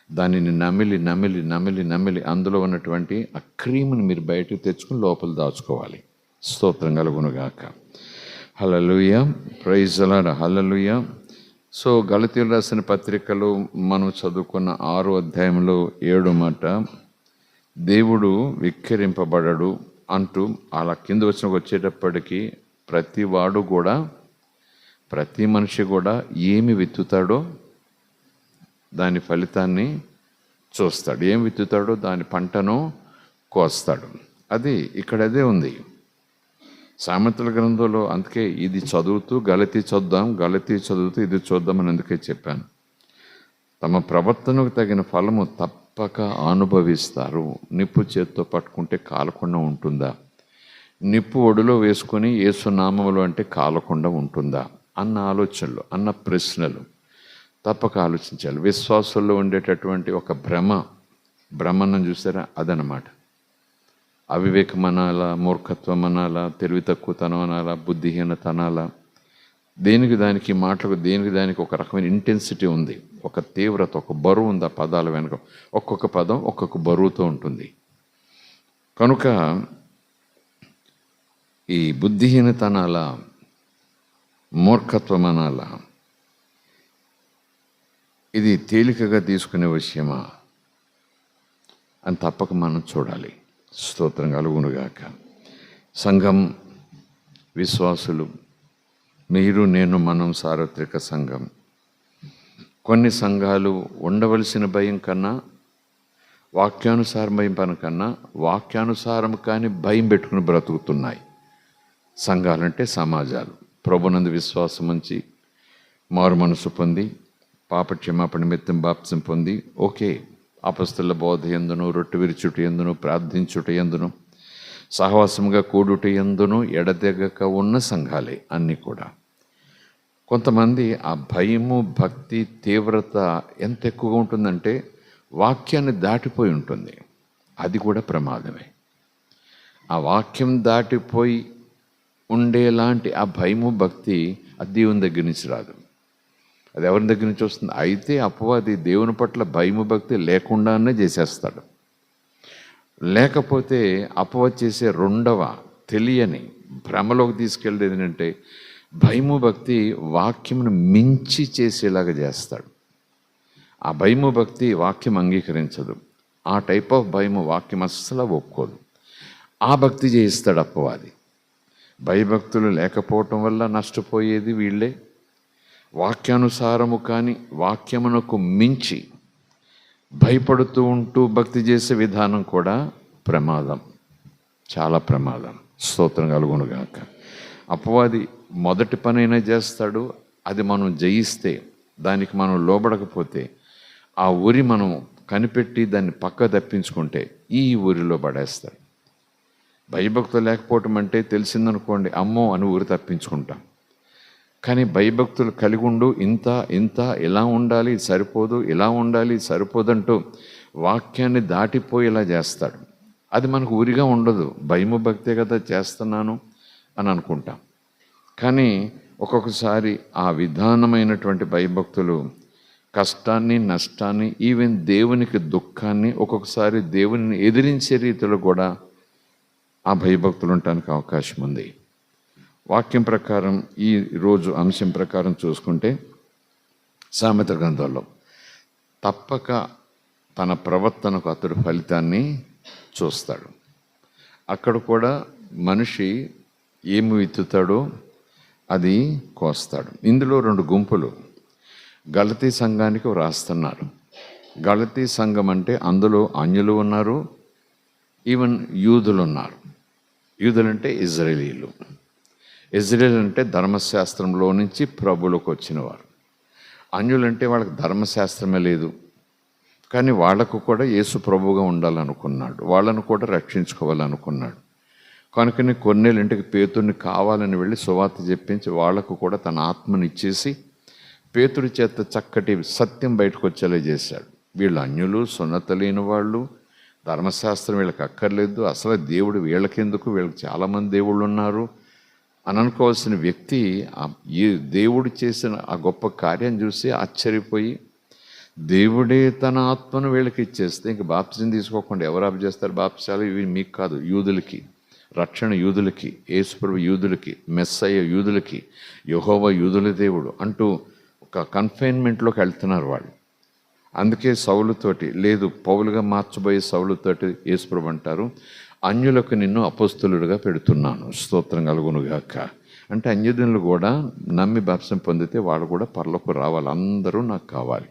దానిని నమిలి నమిలి నమిలి నమిలి అందులో ఉన్నటువంటి ఆ క్రీమ్ని మీరు బయటకు తెచ్చుకుని లోపల దాచుకోవాలి. స్తోత్రం కలుగునుగాక. హల్లెలూయా. Praise the lord. Hallelujah. So గలతీయులు రాసిన పత్రికలో మనం చదువుకున్న 6వ అధ్యాయంలో 7వ మాట, దేవుడు విక్కిరింపబడడు అంటూ అలా కింద వచ్చేటప్పటికీ ప్రతివాడు కూడా, ప్రతి మనిషి కూడా ఏమి విత్తుతాడో దాని ఫలితాన్ని చూస్తాడు. ఏం విత్తుతాడో దాని పంటను కోస్తాడు. అది ఇక్కడ అదే ఉంది సామెతల గ్రంథంలో. అందుకే ఇది చదువుతూ గలతీ చదువుతూ ఇది చూద్దామని అందుకే చెప్పాను. తమ ప్రవర్తనకు తగిన ఫలము తప్పక అనుభవిస్తారు. నిప్పు చేత్తో పట్టుకుంటే కాలకుండా ఉంటుందా, నిప్పు ఒడిలో వేసుకొని యేసు నామములు అంటే కాలకుండా ఉంటుందా అన్న ఆలోచనలు, అన్న ప్రశ్నలు తప్పక ఆలోచించాలి. విశ్వాసంలో ఉండేటటువంటి ఒక భ్రమను చూసారా, అదనమాట. అవివేకం అనాలా, మూర్ఖత్వం అనాలా, తెలివి తక్కువతనం అనాలా, బుద్ధిహీనత అనాలా, దేనికి దానికి మాటలకు దేనికి దానికి ఒక రకమైన ఇంటెన్సిటీ ఉంది, ఒక తీవ్రత, ఒక బరువు ఉంది ఆ పదాల వెనుక. ఒక్కొక్క పదం ఒక్కొక్క బరువుతో ఉంటుంది. కనుక ఈ బుద్ధిహీనత అనాలా, మూర్ఖత్వం అనాలా, ఇది తేలికగా తీసుకునే విషయమా అని తప్పక మనం చూడాలి. స్తోత్రం కలుగునుగాక. సంఘం, విశ్వాసులు, మీరు నేను మనం సార్వత్రిక సంఘం. కొన్ని సంఘాలు ఉండవలసిన భయం కన్నా, వాక్యానుసారం భయం కన్నా, వాక్యానుసారం కానీ భయం పెట్టుకుని బ్రతుకుతున్నాయి. సంఘాలంటే సమాజాలు ప్రభునందు విశ్వాసం ఉంచి మారు మనసు పొంది పాప క్షమాపణ నిమిత్తం బాప్తిసం పొంది, ఓకే, అపొస్తలుల బోధ యందును, రొట్టె విరుచుట యందును, ప్రార్థించుట యందును, సహవాసముగా కూడుట యందును ఎడతెగక ఉన్న సంఘాలే అన్నీ కూడా. కొంతమంది ఆ భయము, భక్తి, తీవ్రత ఎంత ఎక్కువగా ఉంటుందంటే వాక్యాన్ని దాటిపోయి ఉంటుంది. అది కూడా ప్రమాదమే. ఆ వాక్యం దాటిపోయి ఉండేలాంటి ఆ భయము, భక్తి ఆ దేవుని దగ్గర నుంచి రాదు, అది ఎవరి దగ్గర నుంచి వస్తుంది. అయితే అపవాది దేవుని పట్ల భయము, భక్తి లేకుండానే చేసేస్తాడు. లేకపోతే అపవాది చేసే రెండవ తెలియని భ్రమలోకి తీసుకెళ్ళేది ఏంటంటే భయము, భక్తి వాక్యమును మించి చేసేలాగా చేస్తాడు. ఆ భయము, భక్తి వాక్యం అంగీకరించదు. ఆ టైప్ ఆఫ్ భయము వాక్యం అస్సలు ఒప్పుకోదు. ఆ భక్తి చేయిస్తాడు అపవాది. భయభక్తులు లేకపోవటం వల్ల నష్టపోయేది వీళ్ళే. వాక్యానుసారము కానీ వాక్యమునకు మించి భయపడుతూ ఉంటూ భక్తి చేసే విధానం కూడా ప్రమాదం, చాలా ప్రమాదం. స్తోత్రం కలుగునుగాక. అపవాది మొదటి పనైనా చేస్తాడు, అది మనం జయిస్తే, దానికి మనం లోబడకపోతే, ఆ ఊరి మనం కనిపెట్టి దాన్ని పక్క తప్పించుకుంటే ఈ ఊరిలో పడేస్తాడు. భయభక్తులు లేకపోవటం అంటే తెలిసిందనుకోండి, అమ్మో అని ఊరి తప్పించుకుంటాం. కానీ భయభక్తులు కలిగి ఉండు, ఇంత ఇంత ఇలా ఉండాలి, ఇది సరిపోదు, ఇలా ఉండాలి, ఇది సరిపోదంటూ వాక్యాన్ని దాటిపోయేలా చేస్తాడు. అది మనకు ఊరిగా ఉండదు. భయము భక్తే కదా చేస్తున్నాను అని అనుకుంటాం. కానీ ఒక్కొక్కసారి ఆ విధానమైనటువంటి భయభక్తులు కష్టాన్ని, నష్టాన్ని, ఈవెన్ దేవునికి దుఃఖాన్ని, ఒక్కొక్కసారి దేవుని ఎదిరించే రీతిలో కూడా ఆ భయభక్తులు ఉండటానికి అవకాశం ఉంది. వాక్యం ప్రకారం ఈ రోజు అంశం ప్రకారం చూసుకుంటే, సామెత గ్రంథంలో తప్పక తన ప్రవర్తనకు అతడు ఫలితాన్ని చూస్తాడు. అక్కడ కూడా మనిషి ఏమి విత్తుతాడో అది కోస్తాడు. ఇందులో 2 గుంపులు గలతీ సంఘానికి వ్రాస్తున్నారు. గలతీ సంఘం అంటే అందులో అన్యులు ఉన్నారు, ఈవెన్ యూదులు ఉన్నారు. యూదులంటే ఇజ్రాయేలీలు. ఇజ్రాయేల్ అంటే ధర్మశాస్త్రంలో నుంచి ప్రభువులకు వచ్చినవారు. అన్యులంటే వాళ్ళకి ధర్మశాస్త్రమే లేదు, కానీ వాళ్లకు కూడా యేసు ప్రభువుగా ఉండాలనుకున్నాడు, వాళ్ళను కూడా రక్షించుకోవాలనుకున్నాడు. కనుకని కొన్నేళ్ళ ఇంటికి పేతుడిని కావాలని వెళ్ళి సువార్త చెప్పించి వాళ్లకు కూడా తన ఆత్మని ఇచ్చేసి పేతుడి చేత చక్కటి సత్యం బయటకు వచ్చేలా చేశాడు. వీళ్ళు అన్యులు, సున్నత లేని వాళ్ళు, ధర్మశాస్త్రం వీళ్ళకి అక్కర్లేదు, అసలు దేవుడు వీళ్ళకెందుకు, వీళ్ళకి చాలామంది దేవుళ్ళు ఉన్నారు అని అనుకోవాల్సిన వ్యక్తి ఈ దేవుడు చేసిన ఆ గొప్ప కార్యం చూసి ఆశ్చర్యపోయి, దేవుడే తన ఆత్మను వీళ్ళకి ఇచ్చేస్తే ఇంక బాప్తిజం తీసుకోకుండా ఎవరు అప్పచేస్తారు బాప్తిసాలు? ఇవి మీకు కాదు, యూదులకి, రక్షణ యూదులకి, యేసుప్రభు యూదులకి, మెస్సయ్య యూదులకి, యెహోవా యూదుల దేవుడు అంటూ ఒక కన్ఫైన్మెంట్లోకి వెళ్తున్నారు వాళ్ళు. అందుకే సౌలుతోటి, లేదు పౌలుగా మార్చబోయే సౌలుతోటి యేసుప్రభు అంటారు, అన్యులకు నిన్ను అపోస్తులుడుగా పెడుతున్నాను, స్తోత్రం కలుగునుగాక. అంటే అన్యజనులు కూడా నమ్మి బాప్తిసం పొందితే వాళ్ళు కూడా పరలోకి రావాలి, అందరూ నాకు కావాలి,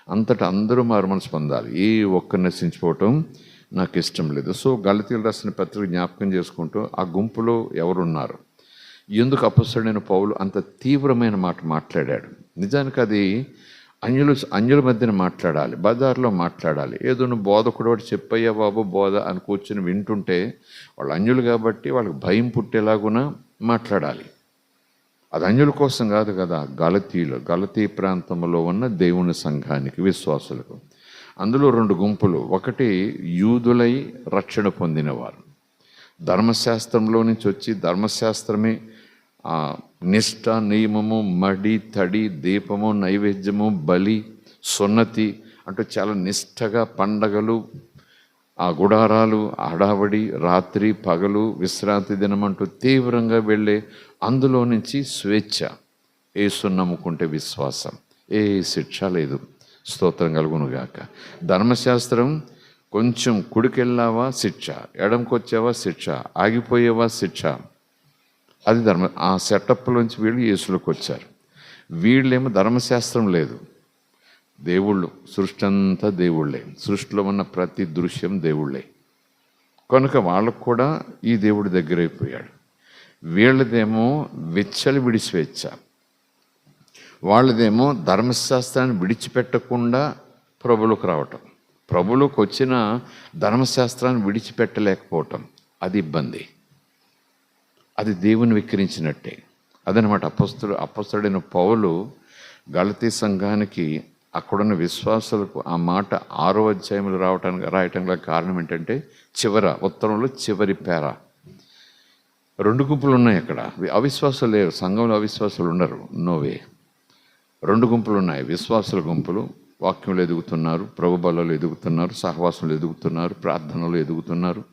అంతటా అందరూ మారుమనసు పొందాలి, ఏ ఒక్కరు నశించిపోవటం నాకు ఇష్టం లేదు. సో గలతీయులు రాసిన పత్రిక జ్ఞాపకం చేసుకుంటూ ఆ గుంపులో ఎవరున్నారు, ఎందుకు అపొస్తలుడైన పౌలు అంత తీవ్రమైన మాట మాట్లాడాడు? నిజానికి అది అన్యుల మధ్యన మాట్లాడాలి, బజార్లో మాట్లాడాలి. ఏదో నువ్వు బోధకుడు వాడు చెప్పయ్యా బాబు బోధ అని కూర్చొని వింటుంటే వాళ్ళు అన్యులు కాబట్టి వాళ్ళకి భయం పుట్టేలాగున మాట్లాడాలి. అది అన్యుల కోసం కాదు కదా, గలతీ ప్రాంతంలో ఉన్న దేవుని సంఘానికి, విశ్వాసులకు. అందులో 2 గుంపులు. ఒకటి యూదులై రక్షణ పొందినవారు, ధర్మశాస్త్రంలో నుంచి వచ్చి ధర్మశాస్త్రమే నిష్ఠ, నియమము, మడి, తడి, దీపము, నైవేద్యము, బలి, సున్నతి అంటూ చాలా నిష్ఠగా పండగలు, ఆ గుడారాలు, హడావడి, రాత్రి పగలు, విశ్రాంతి దినం అంటూ తీవ్రంగా వెళ్ళే, అందులో నుంచి స్వేచ్ఛ, యేసుని నమ్ముకుంటే విశ్వాసం, ఏ శిక్ష లేదు, స్తోత్రం కలుగునుగాక. ధర్మశాస్త్రం కొంచెం కుడికెళ్ళావా శిక్ష, ఎడంకొచ్చావా శిక్ష, ఆగిపోయేవా శిక్ష, అది ఆ సెటప్లోంచి వీళ్ళు యేసులోకి వచ్చారు. వీళ్ళేమో ధర్మశాస్త్రం లేదు, దేవుళ్ళు, సృష్టి అంతా దేవుళ్ళే, సృష్టిలో ఉన్న ప్రతి దృశ్యం దేవుళ్ళే. కనుక వాళ్ళకు కూడా ఈ దేవుడి దగ్గరైపోయాడు. వీళ్ళదేమో విచ్చలవిడి స్వేచ్ఛ, వాళ్ళదేమో ధర్మశాస్త్రాన్ని విడిచిపెట్టకుండా ప్రభువులకు రావటం, ప్రభువులకు వచ్చిన ధర్మశాస్త్రాన్ని విడిచిపెట్టలేకపోవటం, అది ఇబ్బంది, అది దేవుని విక్రించినట్టే. అదనమాట అపొస్తలుడైన పౌలు గలతీ సంఘానికి, అక్కడున్న విశ్వాసులకు ఆ మాట 6వ అధ్యాయంలో రాయటంలో కారణం ఏంటంటే, ఉత్తరంలో చివరి పేర 2 గుంపులు ఉన్నాయి అక్కడ. అవిశ్వాసులు లేరు, సంఘంలో అవిశ్వాసులు ఉండరు, నోవే. 2 గుంపులు ఉన్నాయి. విశ్వాసుల గుంపులు వాక్యంలో ఎదుగుతున్నారు, ప్రభు బలలో ఎదుగుతున్నారు, సహవాసంలో ఎదుగుతున్నారు, ప్రార్థనలో ఎదుగుతున్నారు,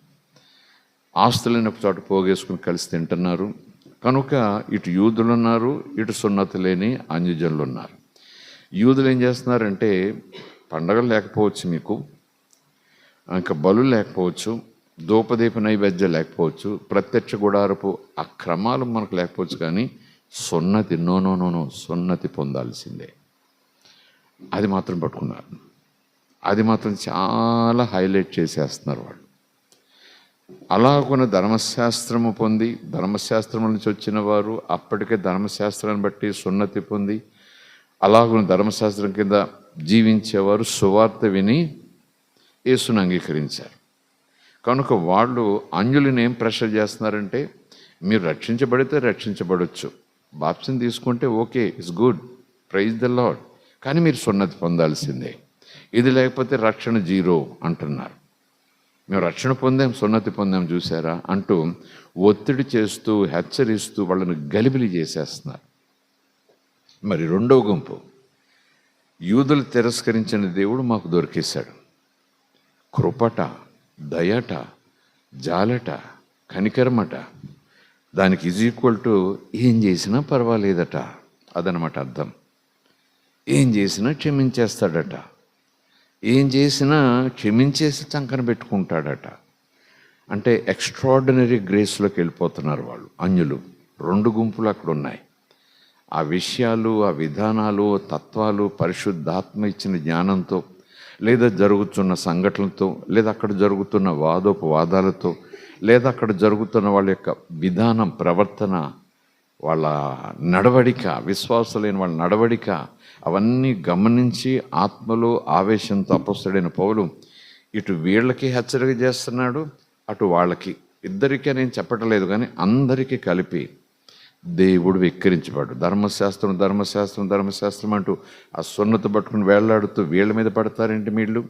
ఆస్తులైన చోట పోగేసుకుని కలిసి తింటున్నారు. కనుక ఇటు యూదులు ఉన్నారు, ఇటు సున్నత లేని అన్యజనులు ఉన్నారు. యూదులు ఏం చేస్తున్నారంటే, పండగలు లేకపోవచ్చు మీకు, ఇంకా బలు లేకపోవచ్చు, ధూపదీప నైవేద్యం లేకపోవచ్చు, ప్రత్యక్ష గుడారపు ఆ క్రమాలు మనకు లేకపోవచ్చు, కానీ సున్నతి నో సున్నతి పొందాల్సిందే, అది మాత్రం పట్టుకున్నారు. అది మాత్రం చాలా హైలైట్ చేసేస్తున్నారు వాళ్ళు. అలాగున ధర్మశాస్త్రము పొంది, ధర్మశాస్త్రం నుంచి వచ్చిన వారు అప్పటికే ధర్మశాస్త్రాన్ని బట్టి సున్నతి పొంది అలాగున ధర్మశాస్త్రం కింద జీవించేవారు సువార్త విని యేసును అంగీకరించారు. కనుక వాళ్ళు అన్యులను ఏం ప్రెషర్ చేస్తున్నారంటే, మీరు రక్షించబడితే రక్షించబడవచ్చు, బాప్తిసం తీసుకుంటే okay, it's good, praise the lord, కానీ మీరు సున్నతి పొందాల్సిందే, ఇది లేకపోతే రక్షణ జీరో అంటున్నారు. మేము రక్షణ పొందాం, సున్నతి పొందాం చూసారా అంటూ ఒత్తిడి చేస్తూ హెచ్చరిస్తూ వాళ్ళని గలిబిలి చేసేస్తున్నారు. మరి రెండో గుంపు, యూదులు తిరస్కరించిన దేవుడు మాకు దొరికేశాడు, కృపట, దయట, జాలట, కనికరమట, దానికి ఈజ్ ఈక్వల్ టు ఏం చేసినా పర్వాలేదట. అదనమాట అర్థం. ఏం చేసినా క్షమించేస్తాడట, ఏం చేసినా క్షమించేసి చంకన పెట్టుకుంటాడట. అంటే ఎక్స్ట్రాడినరీ గ్రేస్లోకి వెళ్ళిపోతున్నారు వాళ్ళు అన్యులు. రెండు గుంపులు అక్కడ ఉన్నాయి. ఆ విషయాలు, ఆ విధానాలు, తత్వాలు పరిశుద్ధాత్మ ఇచ్చిన జ్ఞానంతో, లేదా జరుగుతున్న సంఘటనలతో, లేదా అక్కడ జరుగుతున్న వాదోపవాదాలతో, లేదా అక్కడ జరుగుతున్న వాళ్ళ యొక్క విధానం, ప్రవర్తన, వాళ్ళ నడవడిక, విశ్వాసులైన వాళ్ళ నడవడిక, అవన్నీ గమనించి ఆత్మలో ఆవేశంతో అపొస్తలుడైన పౌలు ఇటు వీళ్ళకి హెచ్చరిక చేస్తున్నాడు, అటు వాళ్ళకి, ఇద్దరికీ నేను చెప్పటలేదు కానీ అందరికీ కలిపి దేవుడు వెక్కిరించబడు. ధర్మశాస్త్రం ధర్మశాస్త్రం ధర్మశాస్త్రం అంటూ ఆ సున్నతి పట్టుకుని వేళ్లాడుతూ వీళ్ళ మీద పడతారేంటి వీళ్ళు?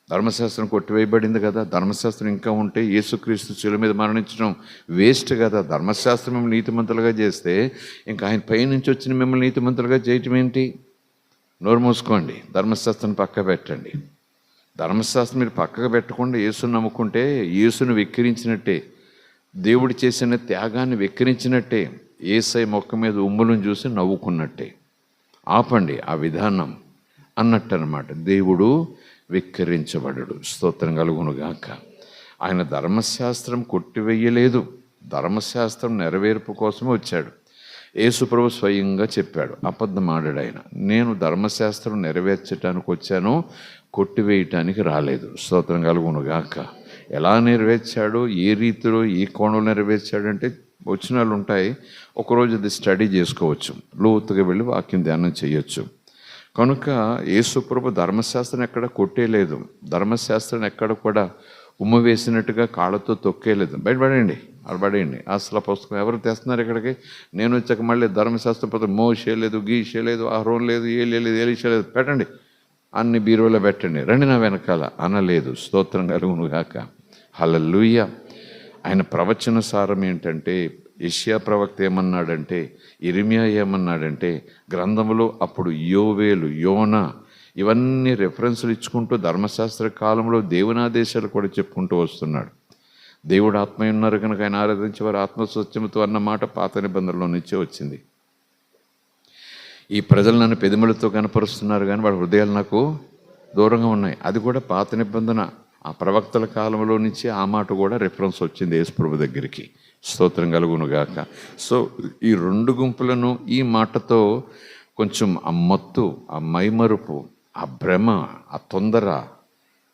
ధర్మశాస్త్రం కొట్టివేయబడింది కదా, ధర్మశాస్త్రం ఇంకా ఉంటే యేసుక్రీస్తు శిలువ మీద మరణించడం వేస్ట్ కదా. ధర్మశాస్త్రం మిమ్మల్ని నీతిమంతులుగా చేస్తే ఇంకా ఆయన పైనుంచి వచ్చిన మిమ్మల్ని నీతిమంతులుగా చేయటం ఏంటి? నోరు మూసుకోండి, ధర్మశాస్త్రాన్ని పక్క పెట్టండి. ధర్మశాస్త్రం మీరు పక్కకు పెట్టకుండా యేసుని నమ్ముకుంటే యేసును వెక్కిరించినట్టే, దేవుడు చేసిన త్యాగాన్ని వెక్కిరించినట్టే, యేసయ్య మొక్క మీద ఉమ్ములను చూసి నవ్వుకున్నట్టే. ఆపండి ఆ విధానం అన్నట్టు అనమాట. దేవుడు వెక్కిరించబడడు. స్తోత్రం కలుగునుగాక. ఆయన ధర్మశాస్త్రం కొట్టివేయలేదు, ధర్మశాస్త్రం నెరవేర్పు కోసమే వచ్చాడు. యేసుప్రభు స్వయంగా చెప్పాడు, అబద్ధం ఆడాడు ఆయన, నేను ధర్మశాస్త్రం నెరవేర్చడానికి వచ్చాను, కొట్టివేయటానికి రాలేదు. స్తోత్రం కలుగునుగాక. ఎలా నెరవేర్చాడు, ఏ రీతిలో, ఏ కోణంలో నెరవేర్చాడంటే వచనాలు ఉంటాయి, ఒకరోజు అది స్టడీ చేసుకోవచ్చు, లోతుగా వెళ్ళి వాక్యం ధ్యానం చేయొచ్చు. కనుక యేసుప్రభు ధర్మశాస్త్రం ఎక్కడ కొట్టేయలేదు, ధర్మశాస్త్రాన్ని ఎక్కడ కూడా ఉమ్మ వేసినట్టుగా కాళ్ళతో తొక్కేయలేదు. బయటపడేయండి, అడబడేయండి. అసలు పుస్తకం ఎవరు తెస్తున్నారు ఇక్కడికి? నేను వచ్చాక మళ్ళీ ధర్మశాస్త్రం పుస్తకం మోషే లేదు, గీషే లేదు, అహరోన్ లేదు, ఏలీషా లేదు, పెట్టండి, అన్ని బీరువాలో పెట్టండి, రండి నా వెనకాల అనలేదు. స్తోత్రం కలుగునుగాక. హల్లెలూయా. ఆయన ప్రవచన సారం ఏంటంటే, యెషయా ప్రవక్త ఏమన్నాడంటే, ఇర్మియా ఏమన్నాడంటే, గ్రంథంలో అప్పుడు యోవేలు, యోనా ఇవన్నీ రెఫరెన్సులు ఇచ్చుకుంటూ ధర్మశాస్త్ర కాలంలో దేవునాదేశాలు కూడా చెప్పుకుంటూ వస్తున్నాడు. దేవుడు ఆత్మ ఉన్నారు కనుక ఆయన ఆరాధించేవారు ఆత్మస్వచ్ఛముతో అన్న మాట పాత నిబంధనలో నుంచే వచ్చింది. ఈ ప్రజలు నన్ను పెదములతో కనపరుస్తున్నారు కానీ వాళ్ళ హృదయాలు నాకు దూరంగా ఉన్నాయి. అది కూడా పాత నిబంధన, ఆ ప్రవక్తల కాలంలో నుంచి ఆ మాట కూడా రెఫరెన్స్ వచ్చింది యేసుప్రభు దగ్గరికి. స్తోత్రం కలుగునుగాక. సో ఈ రెండు గుంపులను ఈ మాటతో కొంచెం ఆ మత్తు, ఆ మైమరుపు, ఆ భ్రమ, ఆ తొందర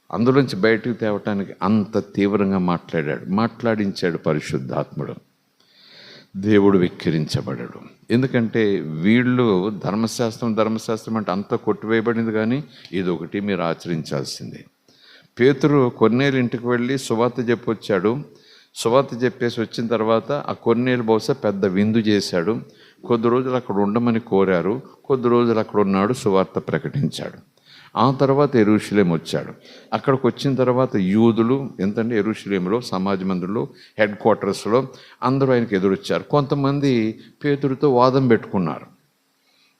అందులోంచి బయటకు తేవటానికి అంత తీవ్రంగా మాట్లాడించాడు పరిశుద్ధాత్ముడు. దేవుడు వెక్కిరించబడడు. ఎందుకంటే వీళ్ళు ధర్మశాస్త్రం అంటే అంతా కొట్టివేయబడింది, కానీ ఇదొకటి మీరు ఆచరించాల్సిందే. పేతురు కొర్నేలు ఇంటికి వెళ్ళి సువార్త చెప్పొచ్చాడు. సువార్త చెప్పేసి వచ్చిన తర్వాత ఆ కొర్నేలు బహుశా పెద్ద విందు చేశాడు. కొద్ది రోజులు అక్కడ ఉండమని కోరారు, కొద్ది రోజులు అక్కడ ఉన్నాడు, సువార్త ప్రకటించాడు. ఆ తర్వాత యెరూషలేము వచ్చాడు. అక్కడికి వచ్చిన తర్వాత యూదులు ఎంతంటే యెరూషలేములో సమాజ మందిరంలో హెడ్ క్వార్టర్స్లో అందరూ ఆయనకు ఎదురొచ్చారు. కొంతమంది పేతురుతో వాదం పెట్టుకున్నారు.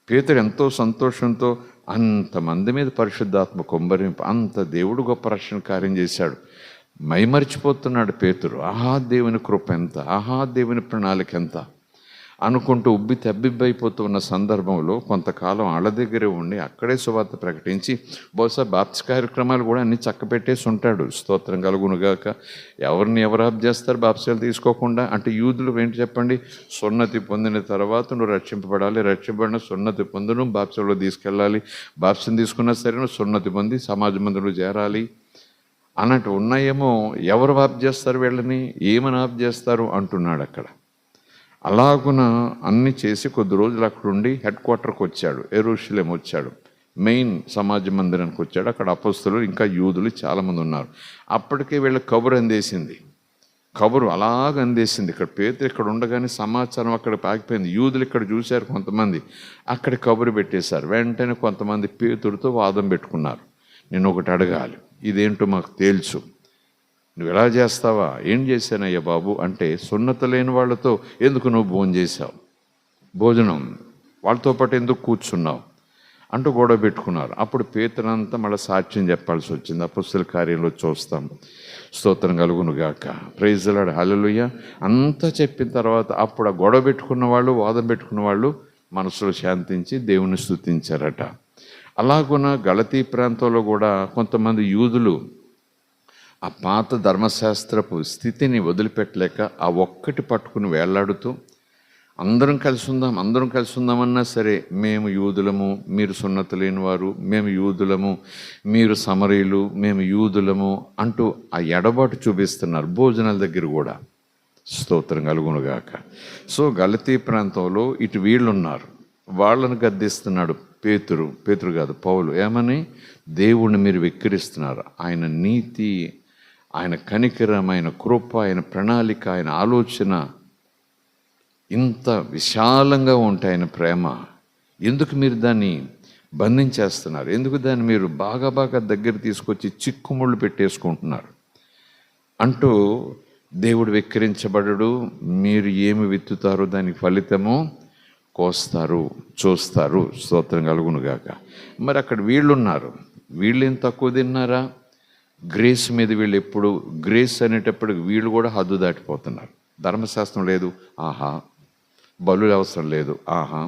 పేతురు ఎంతో సంతోషంతో అంతమంది మీద పరిశుద్ధాత్మ కుమ్మరింపు, అంత దేవుడు గొప్ప రక్షణ కార్యం చేశాడు, మైమరిచిపోతున్నాడు పేతురు. ఆహా దేవుని కృప ఎంత, ఆహా దేవుని ప్రణాళిక ఎంత. అనుకుంటూ ఉబ్బి తబ్బిబ్బైపోతూ ఉన్న సందర్భంలో కొంతకాలం వాళ్ళ దగ్గరే ఉండి అక్కడే సువార్త ప్రకటించి బహుశా బాప్తిస్మ కార్యక్రమాలు కూడా అన్ని చక్కపెట్టేసి ఉంటాడు. స్తోత్రం కలుగునుగాక. ఎవరిని ఎవరు ఆప్ చేస్తారు బాప్తిస్మాలు తీసుకోకుండా? అంటే యూదులు ఏంటి చెప్పండి, సున్నతి పొందిన తర్వాత నువ్వు రక్షింపబడాలి, రక్షింపబడిన సున్నతి పొందును బాప్తిస్మలో తీసుకెళ్ళాలి, బాప్తిస్మం తీసుకున్నా సరే నువ్వు సున్నతి పొంది సమాజ మందిరంలో చేరాలి అన్నట్టు ఉన్నాయేమో. ఎవరు ఆప్ చేస్తారు వీళ్ళని, ఏమని ఆప్ చేస్తారు అంటున్నాడు అక్కడ. అలాగున అన్ని చేసి కొద్ది రోజులు అక్కడుండి హెడ్ క్వార్టర్కి వచ్చాడు, యెరూషలేం వచ్చాడు, మెయిన్ సమాజ మందిరానికి వచ్చాడు. అక్కడ అపొస్తలులు ఇంకా యూదులు చాలామంది ఉన్నారు. అప్పటికే వీళ్ళ కబురు అందేసింది, కబురు అలాగ అందేసింది. ఇక్కడ పేతురు ఇక్కడ ఉండగానే సమాచారం అక్కడ పాకిపోయింది. యూదులు ఇక్కడ చూశారు కొంతమంది, అక్కడ కబురు పెట్టేశారు. వెంటనే కొంతమంది పేతురుతో వాదం పెట్టుకున్నారు. నేను ఒకటి అడగాలి, ఇదేంటో మాకు తెలుసు, నువ్వు ఎలా చేస్తావా? ఏం చేశానయ్యా బాబు అంటే, సున్నత లేని వాళ్ళతో ఎందుకు నువ్వు భోజనం వాళ్ళతో పాటు ఎందుకు కూర్చున్నావు అంటూ గొడవ పెట్టుకున్నారు. అప్పుడు పేతురంతా మళ్ళీ సాక్ష్యం చెప్పాల్సి వచ్చింది. అపొస్తలుల కార్యంలో చూస్తాం. స్తోత్రం కలుగునుగాక. ప్రైజ్ ది లార్డ్, హల్లెలూయా. అంతా చెప్పిన తర్వాత అప్పుడు ఆ గొడవ పెట్టుకున్న వాళ్ళు, వాదం పెట్టుకున్న వాళ్ళు మనసులో శాంతించి దేవుని స్తుతించారట. అలాగున గలతీ ప్రాంతంలో కూడా కొంతమంది యూదులు ఆ పాత ధర్మశాస్త్రపు స్థితిని వదిలిపెట్టలేక ఆ ఒక్కటి పట్టుకుని వేళ్లాడుతూ అందరం కలిసి ఉందామన్నా సరే, మేము యూదులము, మీరు సున్నతి లేని వారు, మేము యూదులము, మీరు సమరీయులు, మేము యూదులము అంటూ ఆ ఎడబాటు చూపిస్తున్నారు భోజనాల దగ్గర కూడా. స్తోత్రం కలుగునుగాక. సో గలతీ ప్రాంతంలో ఇటు వీళ్ళున్నారు, వాళ్ళను గద్దిస్తున్నాడు పేతురు కాదు పౌలు. ఏమని? దేవుణ్ణి మీరు వెక్కిరిస్తున్నారు. ఆయన నీతి, ఆయన కనికరం, ఆయన కృప, ఆయన ప్రణాళిక, ఆయన ఆలోచన ఇంత విశాలంగా ఉంటాయి. ఆయన ప్రేమ ఎందుకు మీరు దాన్ని బంధించేస్తున్నారు? ఎందుకు దాన్ని మీరు బాగా దగ్గర తీసుకొచ్చి చిక్కుముళ్ళు పెట్టేసుకుంటున్నారు అంటూ, దేవుడు వెక్కిరించబడడు, మీరు ఏమి విత్తుతారో దానికి ఫలితము కోస్తారు, చూస్తారు. స్తోత్రం కలుగునుగాక. మరి అక్కడ వీళ్ళున్నారు, వీళ్ళేం తక్కువ తిన్నారా? గ్రేస్ మీద వీళ్ళు ఎప్పుడు గ్రేస్ అనేటప్పటికి వీళ్ళు కూడా హద్దు దాటిపోతున్నారు. ధర్మశాస్త్రం లేదు, ఆహా. బలులు అవసరం లేదు, ఆహా.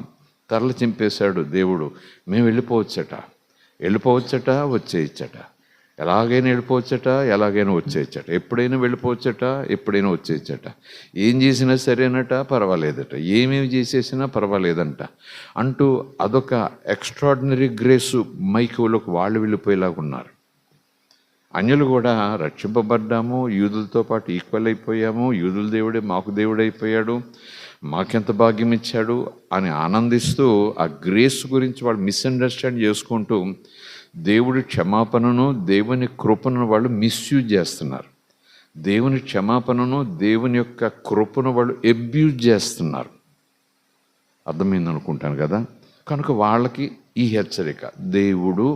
తరలు చింపేశాడు దేవుడు, మేము వెళ్ళిపోవచ్చట, వచ్చేయచ్చట, ఎలాగైనా వచ్చేయచ్చట, ఎప్పుడైనా వెళ్ళిపోవచ్చట, ఎప్పుడైనా వచ్చేయచ్చట, ఏం చేసినా సరేనట, పర్వాలేదట, ఏమేమి చేసేసినా పర్వాలేదంట అంటూ అదొక ఎక్స్ట్రాడినరీ గ్రేసు మైకులోకి వాళ్ళు వెళ్ళిపోయేలాగా ఉన్నారు. అన్యులు కూడా రక్షింపబడ్డాము, యూదులతో పాటు ఈక్వల్ అయిపోయాము, యూదుల దేవుడే మాకు దేవుడైపోయాడు, మాకెంత భాగ్యం ఇచ్చాడు అని ఆనందిస్తూ ఆ గ్రేస్ గురించి వాళ్ళు మిస్అండర్స్టాండ్ చేసుకుంటూ దేవుడి క్షమాపణను, దేవుని కృపను వాళ్ళు మిస్యూజ్ చేస్తున్నారు. దేవుని క్షమాపణను, దేవుని యొక్క కృపను వాళ్ళు అబ్యూజ్ చేస్తున్నారు. అర్థమైంది అనుకుంటాను కదా. కనుక వాళ్ళకి ఈ హెచ్చరిక, దేవుడు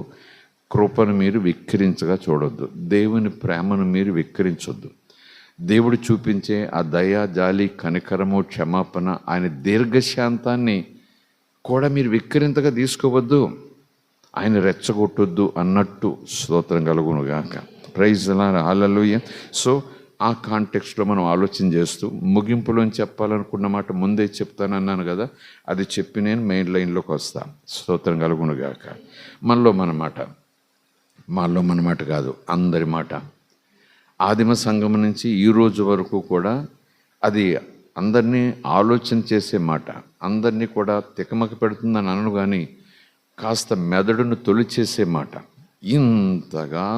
కృపను మీరు విక్రించగా చూడొద్దు, దేవుని ప్రేమను మీరు విక్రించొద్దు, దేవుడు చూపించే ఆ దయ, జాలి, కనికరము, క్షమాపణ, ఆయన దీర్ఘశాంతాన్ని కూడా మీరు విక్రింతగా తీసుకోవద్దు, ఆయన రెచ్చగొట్టొద్దు అన్నట్టు. స్తోత్రం కలుగునుగాక. Praise the lord, hallelujah. So ఆ కాంటెక్స్ట్లో మనం ఆలోచన చేస్తూ ముగింపులో చెప్పాలనుకున్న మాట ముందే చెప్తానన్నాను కదా, అది చెప్పి నేను మెయిన్ లైన్లోకి వస్తాను. స్తోత్రం కలుగునుగాక. మనలో మన మాట కాదు, అందరి మాట. ఆదిమ సంఘం నుంచి ఈ రోజు వరకు కూడా అది అందరినీ ఆలోచన చేసే మాట, అందరినీ కూడా తికమక పెడుతుందని అనను, కానీ కాస్త మెదడును తొలిచేసే మాట. ఇంతగా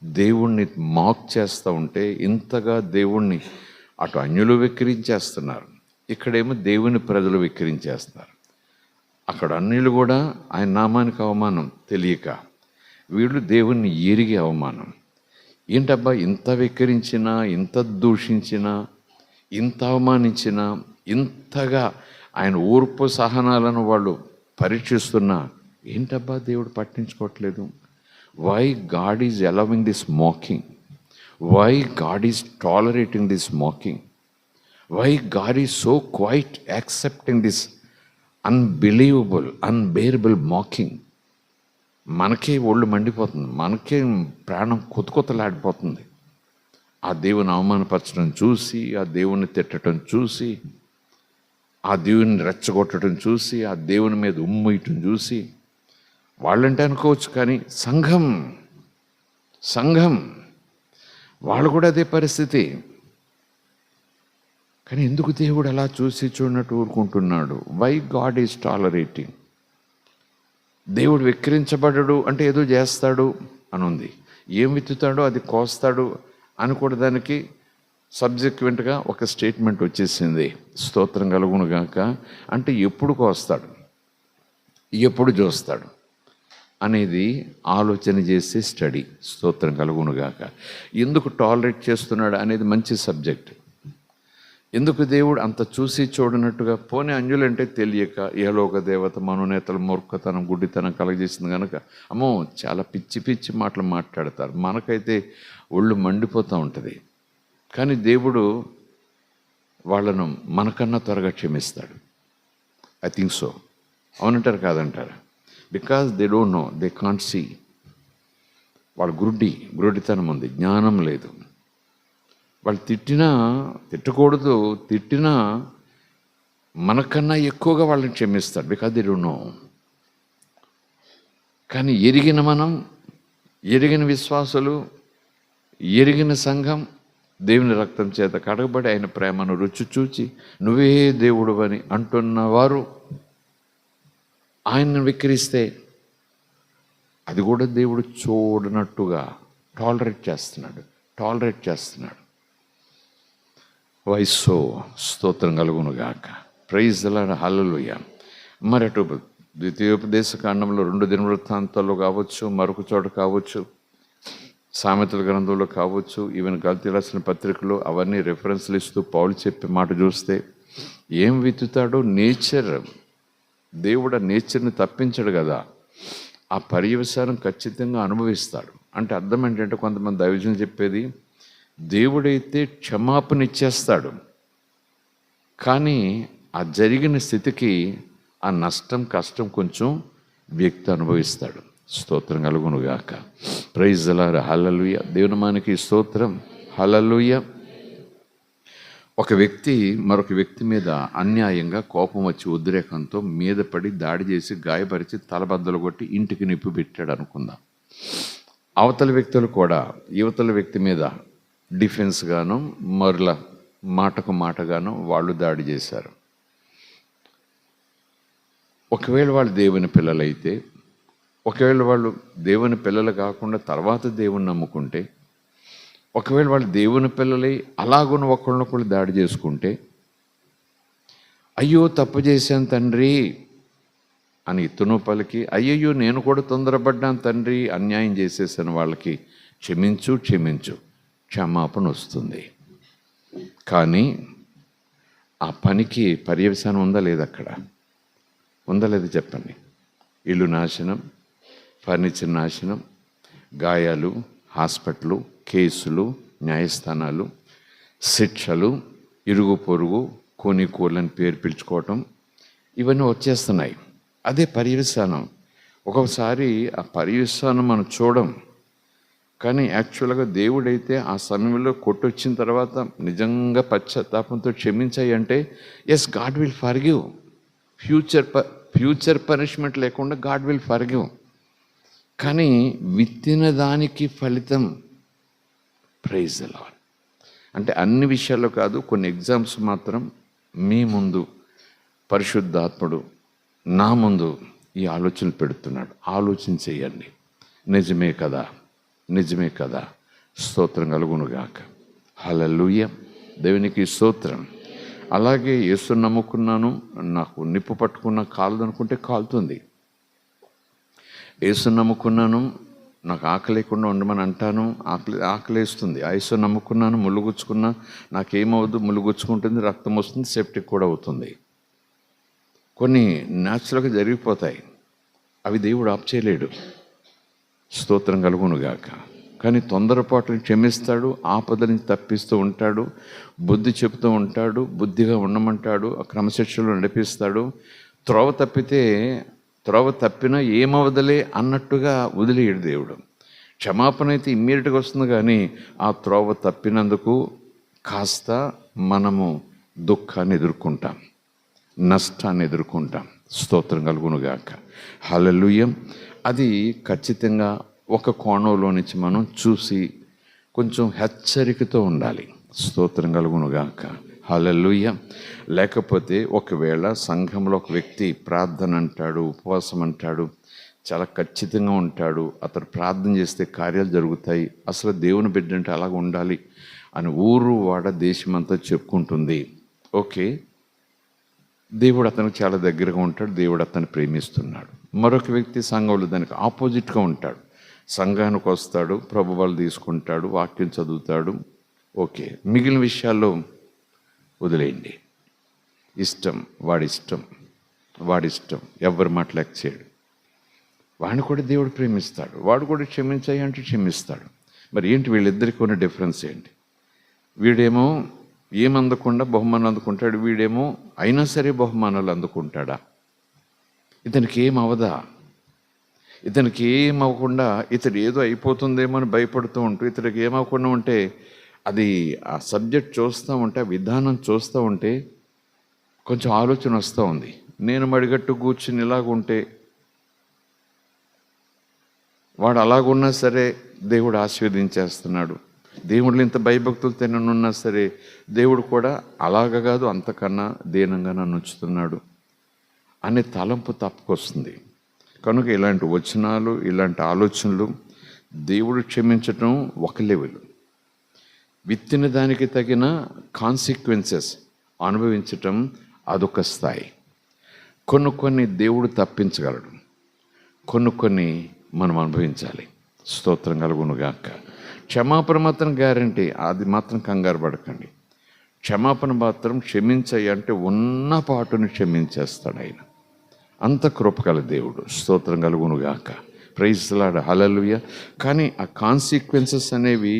దేవుణ్ణి మాక్ చేస్తూ ఉంటే, ఇంతగా దేవుణ్ణి అటు అన్యులు వెక్కిరించేస్తున్నారు, ఇక్కడేమో దేవుని ప్రజలు వెక్కిరించేస్తున్నారు. అక్కడ అన్యులు కూడా ఆయన నామానికి అవమానం తెలియక, వీళ్ళు దేవుణ్ణి ఎరిగి అవమానం. ఏంటబ్బా, ఇంత వెక్కిరించినా, ఇంత దూషించినా, ఇంత అవమానించినా, ఇంతగా ఆయన ఓర్పు సహనాలను వాళ్ళు పరీక్షిస్తున్నా, ఏంటబ్బా దేవుడు పట్టించుకోవట్లేదు? Why God is allowing this mocking? Why God is tolerating this mocking? Why God is so quiet accepting this unbelievable, unbearable mocking? మనకే ఒళ్ళు మండిపోతుంది, మనకే ప్రాణం కొత్తలాడిపోతుంది. ఆ దేవుని అవమానపరచడం చూసి, ఆ దేవుని తిట్టడం చూసి. ఆ దేవుని రెచ్చగొట్టడం చూసి, ఆ దేవుని మీద ఉమ్మేయటం చూసి వాళ్ళంటే అనుకోవచ్చు, కానీ సంఘం వాళ్ళు కూడా అదే పరిస్థితి. కానీ ఎందుకు దేవుడు అలా చూసి చూడనట్టు ఊరుకుంటున్నాడు? Why God is tolerating? దేవుడు వెక్కిరించబడడు అంటే ఏదో చేస్తాడు అని ఉంది. ఏం విత్తుతాడో అది కోస్తాడు అని కూడా దానికి సబ్జెక్వెంట్గా ఒక స్టేట్మెంట్ వచ్చేసింది. స్తోత్రం కలుగును గాక. అంటే ఎప్పుడు కోస్తాడు, ఎప్పుడు చూస్తాడు అనేది ఆలోచన చేసే స్టడీ. స్తోత్రం కలుగును గాక. ఎందుకు టాలరేట్ చేస్తున్నాడు అనేది మంచి సబ్జెక్ట్. ఎందుకు దేవుడు అంత చూసి చూడనట్టుగా? పోనీ అంజులంటే తెలియక ఏలోక దేవత మనోనేతల మూర్ఖతనం గుడ్డితనం కలగజేసింది కనుక అమ్మో చాలా పిచ్చి మాటలు మాట్లాడతారు. మనకైతే ఒళ్ళు మండిపోతూ ఉంటుంది. కానీ దేవుడు వాళ్ళను మనకన్నా త్వరగా క్షమిస్తాడు. I think so. అవునంటారు కాదంటారు? Because they don't know, they can't see. వాళ్ళ గుడ్డితనం ఉంది, జ్ఞానం లేదు. వాళ్ళు తిట్టకూడదు, తిట్టినా మనకన్నా ఎక్కువగా వాళ్ళని క్షమిస్తాడు. Because they don't no. కానీ ఎరిగిన విశ్వాసులు, ఎరిగిన సంఘం దేవుని రక్తం చేత కడగబడి ఆయన ప్రేమను రుచి చూచి నువ్వే దేవుడు అని అంటున్నవారు ఆయన్ని విక్రిస్తే అది కూడా దేవుడు చూడనట్టుగా టాలరేట్ చేస్తున్నాడు. వయస్సో స్తోత్రం కలుగును గాక. Praise the lord. హల్లెలూయా. మరి అటు ద్వితీయోపదేశ కాండంలో 2 దినవృత్తాంతాల్లో కావచ్చు, మరొక చోట కావచ్చు, సామెతల గ్రంథంలో కావచ్చు, ఈవెన్ గలతీ రాసిన పత్రికలో అవన్నీ రెఫరెన్స్లు ఇస్తూ పౌలు చెప్పే మాట చూస్తే ఏం విత్తుతాడో నేచర్, దేవుడు ఆ నేచర్ని తప్పించడు కదా, ఆ పర్యవసానం ఖచ్చితంగా అనుభవిస్తాడు. అంటే అర్థం ఏంటంటే కొంతమంది దైవజనులు చెప్పేది, దేవుడైతే క్షమాపణ ఇచ్చేస్తాడు, కానీ ఆ జరిగిన స్థితికి ఆ నష్టం కష్టం కొంచెం వ్యక్తి అనుభవిస్తాడు. స్తోత్రం కలుగును గాక. Praise the lord. హల్లెలూయా. దేవుని మనకి స్తోత్రం. హల్లెలూయా. ఒక వ్యక్తి మరొక వ్యక్తి మీద అన్యాయంగా కోపం వచ్చి ఉద్రేకంతో మీద పడి దాడి చేసి గాయపరిచి తలబద్దలు కొట్టి ఇంటికి నిప్పు పెట్టాడు అనుకుందాం. అవతల వ్యక్తులు కూడా యువతల వ్యక్తి మీద డిఫెన్స్ గాను మరల మాటకు మాటగాను వాళ్ళు దాడి చేశారు. ఒకవేళ వాళ్ళు దేవుని పిల్లలైతే, ఒకవేళ వాళ్ళు దేవుని పిల్లలు కాకుండా తర్వాత దేవుని నమ్ముకుంటే, ఒకవేళ వాళ్ళు దేవుని పిల్లలై అలాగున్న ఒకళ్ళనొకళ్ళు దాడి చేసుకుంటే, అయ్యో తప్పు చేశాను తండ్రి అని ఇతను పలికి, అయ్యయ్యో నేను కూడా తొందరపడ్డాను తండ్రి, అన్యాయం చేసేసాను వాళ్ళకి, క్షమించు క్షమాపణ వస్తుంది. కానీ ఆ పనికి పర్యవసానం ఉందా లేదా? అక్కడ ఉందా లేదా చెప్పండి? ఇల్లు నాశనం, ఫర్నిచర్ నాశనం, గాయాలు, హాస్పిటల్, కేసులు, న్యాయస్థానాలు, శిక్షలు, ఇరుగు పొరుగు, కోళ్ళని పేరు పిలుచుకోవటం, ఇవన్నీ వచ్చేస్తున్నాయి. అదే పర్యవసానం. ఒక్కొక్కసారి ఆ పర్యవసానం మనం చూడం, కానీ యాక్చువల్గా దేవుడైతే ఆ సమయంలో కొట్టొచ్చిన తర్వాత నిజంగా పశ్చాత్తాపంతో క్షమించాయి అంటే yes, God will forgive. Future punishment లేకుండా గాడ్ విల్ ఫర్గివ్. కానీ విత్తిన దానికి ఫలితం. Praise the lord. అంటే అన్ని విషయాల్లో కాదు, కొన్ని ఎగ్జామ్స్ మాత్రం మీ ముందు పరిశుద్ధాత్ముడు నా ముందు ఈ ఆలోచనలు పెడుతున్నాడు. ఆలోచన చేయండి. నిజమే కదా. స్తోత్రం కలుగును గాక. హల్లెలూయా. దేవునికి స్తోత్రం. అలాగే యేసు నమ్ముకున్నాను, నాకు నిప్పు పట్టుకున్న కాలదు అనుకుంటే కాలుతుంది. యేసు నమ్ముకున్నాను, నాకు ఆకలి లేకుండా ఉండమని అంటాను, ఆకలేస్తుంది. యేసు నమ్ముకున్నాను, ముళ్ళుగుచ్చుకున్నా నాకేమవుద్దు, ముళ్ళుగుచ్చుకుంటుంది, రక్తం వస్తుంది, సెప్టిక్ కూడా అవుతుంది. కొన్ని న్యాచురల్గా జరిగిపోతాయి, అవి దేవుడు ఆప్ చేయలేడు. స్తోత్రం కలుగును గాక. కానీ తొందరపాటుని క్షమిస్తాడు, ఆపద నుంచి తప్పిస్తూ ఉంటాడు, బుద్ధి చెబుతూ ఉంటాడు, బుద్ధిగా ఉండమంటాడు, క్రమశిక్షణలో నడిపిస్తాడు. త్రోవ తప్పినా ఏమవదలే అన్నట్టుగా వదిలేయడు దేవుడు. క్షమాపణ అయితే ఇమ్మీడియట్గా వస్తుంది, కానీ ఆ త్రోవ తప్పినందుకు కాస్త మనము దుఃఖాన్ని ఎదుర్కొంటాం, నష్టాన్ని ఎదుర్కొంటాం. స్తోత్రం కలుగునుగాక. హల్లెలూయా. అది ఖచ్చితంగా ఒక కోణంలో నుంచి మనం చూసి కొంచెం హెచ్చరికతో ఉండాలి. స్తోత్రం కలుగునుగాక. హల్లెలూయా. లేకపోతే ఒకవేళ సంఘంలో ఒక వ్యక్తి ప్రార్థన అంటాడు, ఉపవాసం అంటాడు, చాలా ఖచ్చితంగా ఉంటాడు, అతడు ప్రార్థన చేస్తే కార్యాలు జరుగుతాయి, అసలు దేవుని బిడ్డ అంటే అలాగ ఉండాలి అని ఊరు వాడ దేశమంతా చెప్పుకుంటుంది. ఓకే, దేవుడు అతనికి చాలా దగ్గరగా ఉంటాడు, దేవుడు అతన్ని ప్రేమిస్తున్నాడు. మరొక వ్యక్తి సంఘంలో దానికి ఆపోజిట్గా ఉంటాడు. సంఘానికి వస్తాడు, ప్రభువాలు తీసుకుంటాడు, వాక్యం చదువుతాడు. ఓకే, మిగిలిన విషయాల్లో వదిలేయండి. ఇష్టం, వాడిష్టం, ఎవరి మాట లెక్క చేయడు. వాడిని కూడా దేవుడు ప్రేమిస్తాడు, వాడు కూడా క్షమించాయి అంటే క్షమిస్తాడు. మరి ఏంటి వీళ్ళిద్దరికి ఉన్న డిఫరెన్స్ ఏంటి? వీడేమో ఏమందకుండా బహుమానం అందుకుంటాడు, వీడేమో అయినా సరే బహుమానాలు అందుకుంటాడా? ఇతనికి ఏం అవదా? ఇతనికి ఏం అవ్వకుండా ఇతడు ఏదో అయిపోతుందేమో అని భయపడుతూ ఉంటూ ఇతడికి ఏమవ్వకుండా ఉంటే అది ఆ సబ్జెక్ట్ చూస్తూ ఉంటే, ఆ విధానం చూస్తూ ఉంటే కొంచెం ఆలోచన వస్తూ ఉంది. నేను మడిగట్టు కూర్చుని ఇలాగుంటే వాడు అలాగున్నా సరే దేవుడు ఆశీర్వదించేస్తున్నాడు, దేవుళ్ళు ఇంత భయభక్తులతో నన్నున్నా సరే దేవుడు కూడా అలాగ కాదు అంతకన్నా దీనంగా నన్ను ఉంచుతున్నాడు అనే తలంపు తప్పుకొస్తుంది. కనుక ఇలాంటి వచనాలు, ఇలాంటి ఆలోచనలు, దేవుడు క్షమించటం ఒక లెవెల్, విత్తిన దానికి తగిన కాన్సిక్వెన్సెస్ అనుభవించటం అదొక స్థాయి. కొన్ని దేవుడు తప్పించగలడు, కొన్ని మనం అనుభవించాలి. స్తోత్రం కలుగునుగాక. క్షమాపణ మాత్రం గ్యారంటీ, అది మాత్రం కంగారు పడకండి. క్షమాపణ మాత్రం క్షమించాయి అంటే ఉన్న పాటుని క్షమించేస్తాడు ఆయన. అంత కృపగల దేవుడు. స్తోత్రం కలుగునుగాక. Praise the lord. హల్లెలూయా. కానీ ఆ కాన్సిక్వెన్సెస్ అనేవి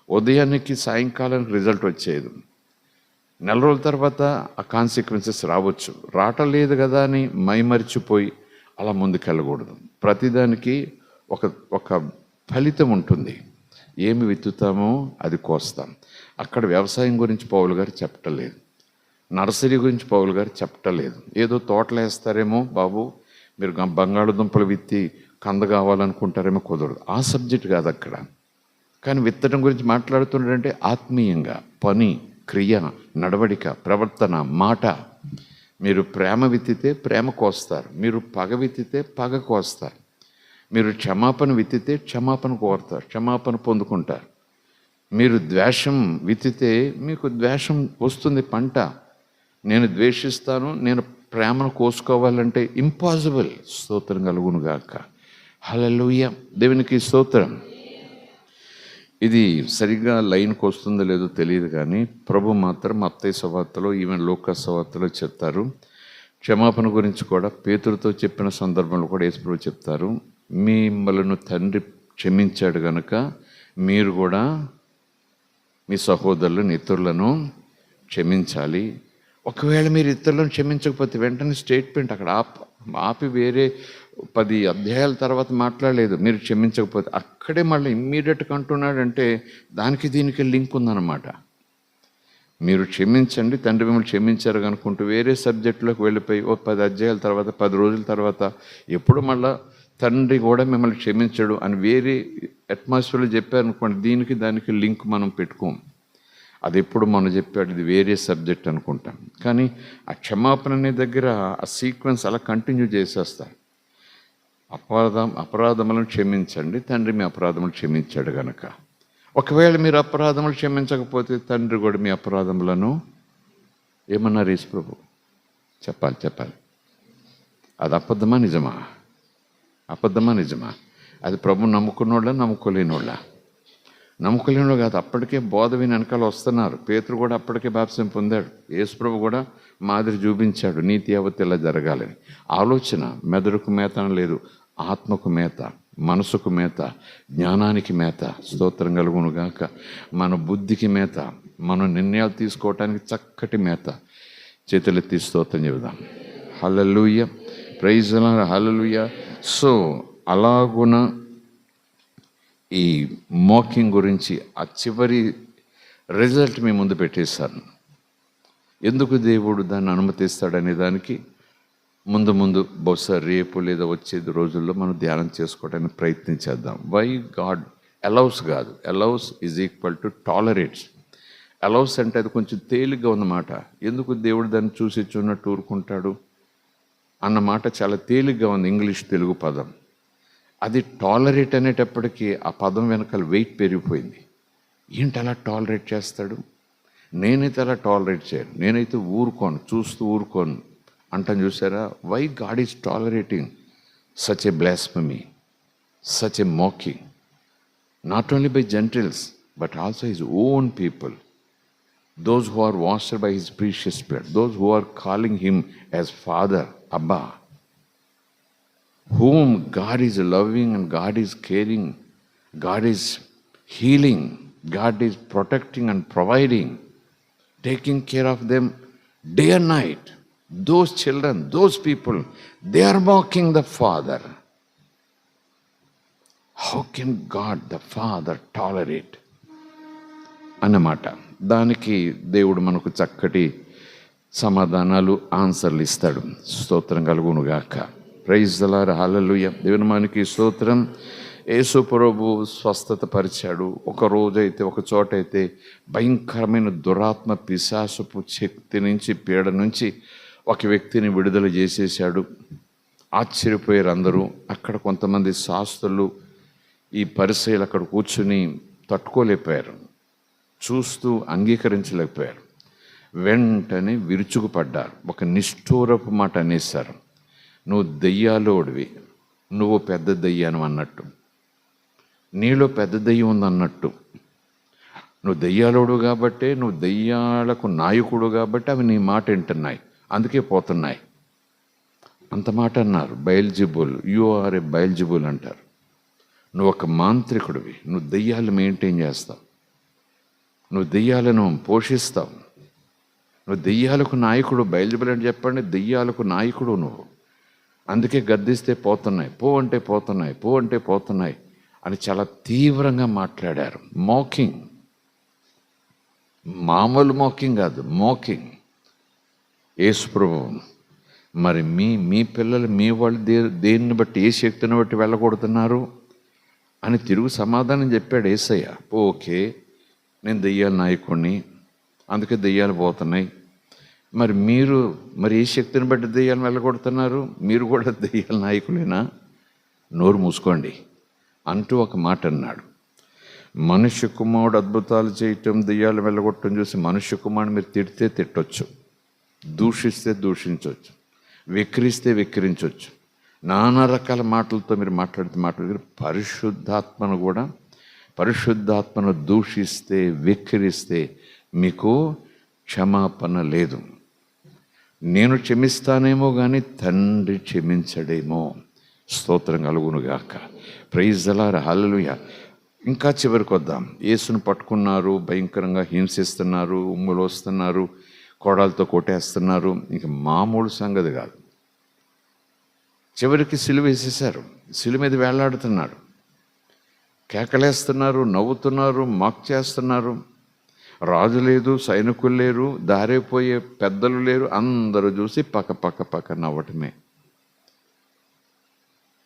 ఉదయానికి సాయంకాలానికి రిజల్ట్ వచ్చేది. నెల రోజుల తర్వాత ఆ కాన్సిక్వెన్సెస్ రావచ్చు. రావటలేదు కదా అని మైమరిచిపోయి అలా ముందుకెళ్ళకూడదు. ప్రతిదానికి ఒక ఫలితం ఉంటుంది. ఏమి విత్తుతామో అది కోస్తాం. అక్కడ వ్యవసాయం గురించి పౌలు గారు చెప్పటలేదు, నర్సరీ గురించి పౌలు గారు చెప్పటలేదు. ఏదో తోటలు వేస్తారేమో బాబు, మీరు బంగాళదుంపలు విత్తి కంద కావాలనుకుంటారేమో, కుదరదు. ఆ సబ్జెక్ట్ కాదు అక్కడ. కానీ విత్తడం గురించి మాట్లాడుతున్నాడంటే ఆత్మీయంగా పని, క్రియ, నడవడిక, ప్రవర్తన, మాట. మీరు ప్రేమ విత్తితే ప్రేమ కోస్తారు, మీరు పగ విత్తితే పగ కోస్తారు, మీరు క్షమాపణ విత్తితే క్షమాపణ కోరుతారు, క్షమాపణ పొందుకుంటారు. మీరు ద్వేషం విత్తితే మీకు ద్వేషం వస్తుంది పంట. నేను ద్వేషిస్తాను, నేను ప్రేమను కోసుకోవాలంటే ఇంపాసిబుల్. స్తోత్రం కలుగునుగాక. హల్లెలూయా. దేవునికి స్తోత్రం. ఇది సరిగ్గా లైన్కి వస్తుందో లేదో తెలియదు, కానీ ప్రభు మాత్రం మత్తయి సువార్తలో, ఈవెన్ లూకా సువార్తలో చెప్తారు. క్షమాపణ గురించి కూడా పేతురుతో చెప్పిన సందర్భంలో కూడా యేసు ప్రభు చెప్తారు, మిమ్మల్ని తండ్రి క్షమించాడు కనుక మీరు కూడా మీ సహోదరులను, ఇతరులను క్షమించాలి. ఒకవేళ మీరు ఇతరులను క్షమించకపోతే వెంటనే స్టేట్మెంట్ అక్కడ ఆపి వేరే 10 అధ్యాయాల తర్వాత మాట్లాడలేదు. మీరు క్షమించకపోతే అక్కడే మళ్ళీ ఇమ్మీడియట్గా అంటున్నాడంటే దానికి దీనికి లింక్ ఉందన్నమాట. మీరు క్షమించండి, తండ్రి మిమ్మల్ని క్షమించారు అనుకుంటూ వేరే సబ్జెక్టులోకి వెళ్ళిపోయి 10 అధ్యాయాల తర్వాత, 10 రోజుల తర్వాత ఎప్పుడు మళ్ళా తండ్రి కూడా మిమ్మల్ని క్షమించడు అని వేరే అట్మాస్ఫియర్లో చెప్పారనుకోండి, దీనికి దానికి లింక్ మనం పెట్టుకోం. అది ఎప్పుడు మనం చెప్పాడు, ఇది వేరే సబ్జెక్ట్ అనుకుంటాం. కానీ ఆ క్షమాపణ అనే దగ్గర ఆ సీక్వెన్స్ అలా కంటిన్యూ చేసేస్తారు. అపరాధములను క్షమించండి, తండ్రి మీ అపరాధములు క్షమించాడు గనక. ఒకవేళ మీరు అపరాధములు క్షమించకపోతే తండ్రి కూడా మీ అపరాధములను ఏమన్నారు యేసు ప్రభు? చెప్పాలి. అది అబద్ధమా నిజమా? అబద్ధమా నిజమా? అది ప్రభు నమ్ముకున్నోళ్ళ, నమ్ముకోలేనోళ్ళ? నమ్ముకోలేనో కాదు, అప్పటికే బోధ విని వెనకాల వస్తున్నారు. పేతురు కూడా అప్పటికే బాప్తిసం పొందాడు. యేసు ప్రభు కూడా మాదిరి చూపించాడు, నీతి యావత్తు ఇలా జరగాలని. ఆలోచన మెదడుకు మేత లేదు, ఆత్మకు మేత, మనసుకు మేత, జ్ఞానానికి మేత. స్తోత్రం కలుగునుగాక. మన బుద్ధికి మేత, మన నిర్ణయాలు తీసుకోవటానికి చక్కటి మేత. చేతులెత్తి స్తోత్రం చెబుదాం. హల్లెలూయా. Praise the lord. Hallelujah. So అలాగున ఈ మోకింగ్ గురించి ఆ చివరి రిజల్ట్ మీ ముందు పెట్టేశాను. ఎందుకు దేవుడు దాన్ని అనుమతిస్తాడనే దానికి ముందు ముందు బహుశా రేపు లేదా వచ్చేది రోజుల్లో మనం ధ్యానం చేసుకోవడానికి ప్రయత్నించేద్దాం. వై గాడ్ అలౌస్ కాదు, allows is equal to tolerates. Allows అంటే అది కొంచెం తేలిగ్గా ఉన్నమాట. ఎందుకు దేవుడు దాన్ని చూసి చూన్నట్టు ఊరుకుంటాడు అన్నమాట చాలా తేలిగ్గా ఉంది ఇంగ్లీష్ తెలుగు పదం. అది టాలరేట్ అనేటప్పటికీ ఆ పదం వెనకాల వెయిట్ పెరిగిపోయింది. ఏంటి అలా టాలరేట్ చేస్తాడు? నేనైతే అలా టాలరేట్ చేయను, నేనైతే ఊరుకోను, చూస్తూ ఊరుకోను అంటాను. చూసారా? Why God is tolerating such a blasphemy, such a mocking, not only by gentiles but also his own people, those who are washed by his precious blood, those who are calling him as Father, Abba, whom God is loving and God is caring, God is healing, God is protecting and providing, taking care of them day and night. Those children, those people, they are mocking the Father. How can God the Father tolerate అన్నమాట. దానికి దేవుడు మనకు చక్కటి సమాధానాలు, ఆన్సర్లు ఇస్తాడు. స్తోత్రం కలుగునుగాక. ప్రైజ్ ది లార్డ్, హల్లెలూయా. దేవుని మనకి స్తోత్రం. యేసు ప్రభువు స్వస్థత పరిచాడు. ఒక రోజైతే ఒక చోటైతే భయంకరమైన దురాత్మ పిశాసపు శక్తి నుంచి, పీడ నుంచి ఒక వ్యక్తిని విడుదల చేసేసాడు. ఆశ్చర్యపోయారు అందరూ. అక్కడ కొంతమంది శాస్త్రులు, ఈ పరిసయ్యులు అక్కడ కూర్చుని తట్టుకోలేకపోయారు, చూస్తూ అంగీకరించలేకపోయారు. వెంటనే విరుచుకుపడ్డారు. ఒక నిష్ఠూరపు మాట అనేశారు. నువ్వు దెయ్యాలోడివి, నువ్వు పెద్ద దెయ్యాను అన్నట్టు, నీలో పెద్ద దెయ్యం ఉందన్నట్టు. నువ్వు దెయ్యాలోడు కాబట్టే, నువ్వు దెయ్యాలకు నాయకుడు కాబట్టి అవి నీ మాట వింటున్నాయి, అందుకే పోతున్నాయి. అంత మాట అన్నారు. బయల్జెబూల్, యు ఆర్ ఏ బయల్జెబూల్ అంటారు. నువ్వు ఒక మాంత్రికుడివి, నువ్వు దెయ్యాలు మెయింటైన్ చేస్తావు, నువ్వు దెయ్యాలను పోషిస్తావు, నువ్వు దెయ్యాలకు నాయకుడు. బయల్జెబూల్ అని చెప్పండి, దెయ్యాలకు నాయకుడు నువ్వు. అందుకే గద్దిస్తే పోతున్నాయి, పో అంటే పోతున్నాయి, పో అంటే పోతున్నాయి అని చాలా తీవ్రంగా మాట్లాడారు. మోకింగ్, మామూలు మోకింగ్ కాదు, మోకింగ్. యేసు ప్రభువు మరి మీ పిల్లలు, మీ వాళ్ళు దేన్ని బట్టి, ఏ శక్తిని బట్టి వెళ్ళగొడుతున్నారు అని తిరుగు సమాధానం చెప్పాడు యేసయ్య. ఓకే, నేను దెయ్యాల నాయకుడిని, అందుకే దెయ్యాలు పోతున్నాయి. మరి మీరు ఏ శక్తిని బట్టి దెయ్యాలను వెళ్ళగొడుతున్నారు? మీరు కూడా దెయ్యాల నాయకులేనా? నోరు మూసుకోండి అంటూ ఒక మాట అన్నాడు. మనుష్య కుమారుడు అద్భుతాలు చేయటం, దెయ్యాలు వెళ్ళగొట్టడం చూసి మనుష్య కుమారుడు మీరు తిడితే తిట్టొచ్చు, దూషిస్తే దూషించవచ్చు, వెక్కిరిస్తే వెక్కిరించవచ్చు, నానా రకాల మాటలతో మీరు మాట్లాడితే పరిశుద్ధాత్మను దూషిస్తే, వెక్కిరిస్తే మీకు క్షమాపణ లేదు. నేను క్షమిస్తానేమో కానీ తండ్రి క్షమించడేమో. స్తోత్రం కలుగునుగాక. ప్రైజ్ ది లార్డ్, హల్లెలూయా. ఇంకా చివరికి వద్దాం. యేసును పట్టుకున్నారు, భయంకరంగా హింసిస్తున్నారు, ఉమ్ములు వస్తున్నారు, కోడాలతో కొట్టేస్తున్నారు. ఇంక మామూలు సంగతి కాదు. చివరికి సిలువ వేసేశారు. సిలువ మీద వేలాడుతున్నాడు. కేకలేస్తున్నారు, నవ్వుతున్నారు, మాక్ చేస్తున్నారు. రాజు లేదు, సైనికులు లేరు, దారిపోయే పెద్దలు లేరు. అందరూ చూసి పక్క నవ్వటమే.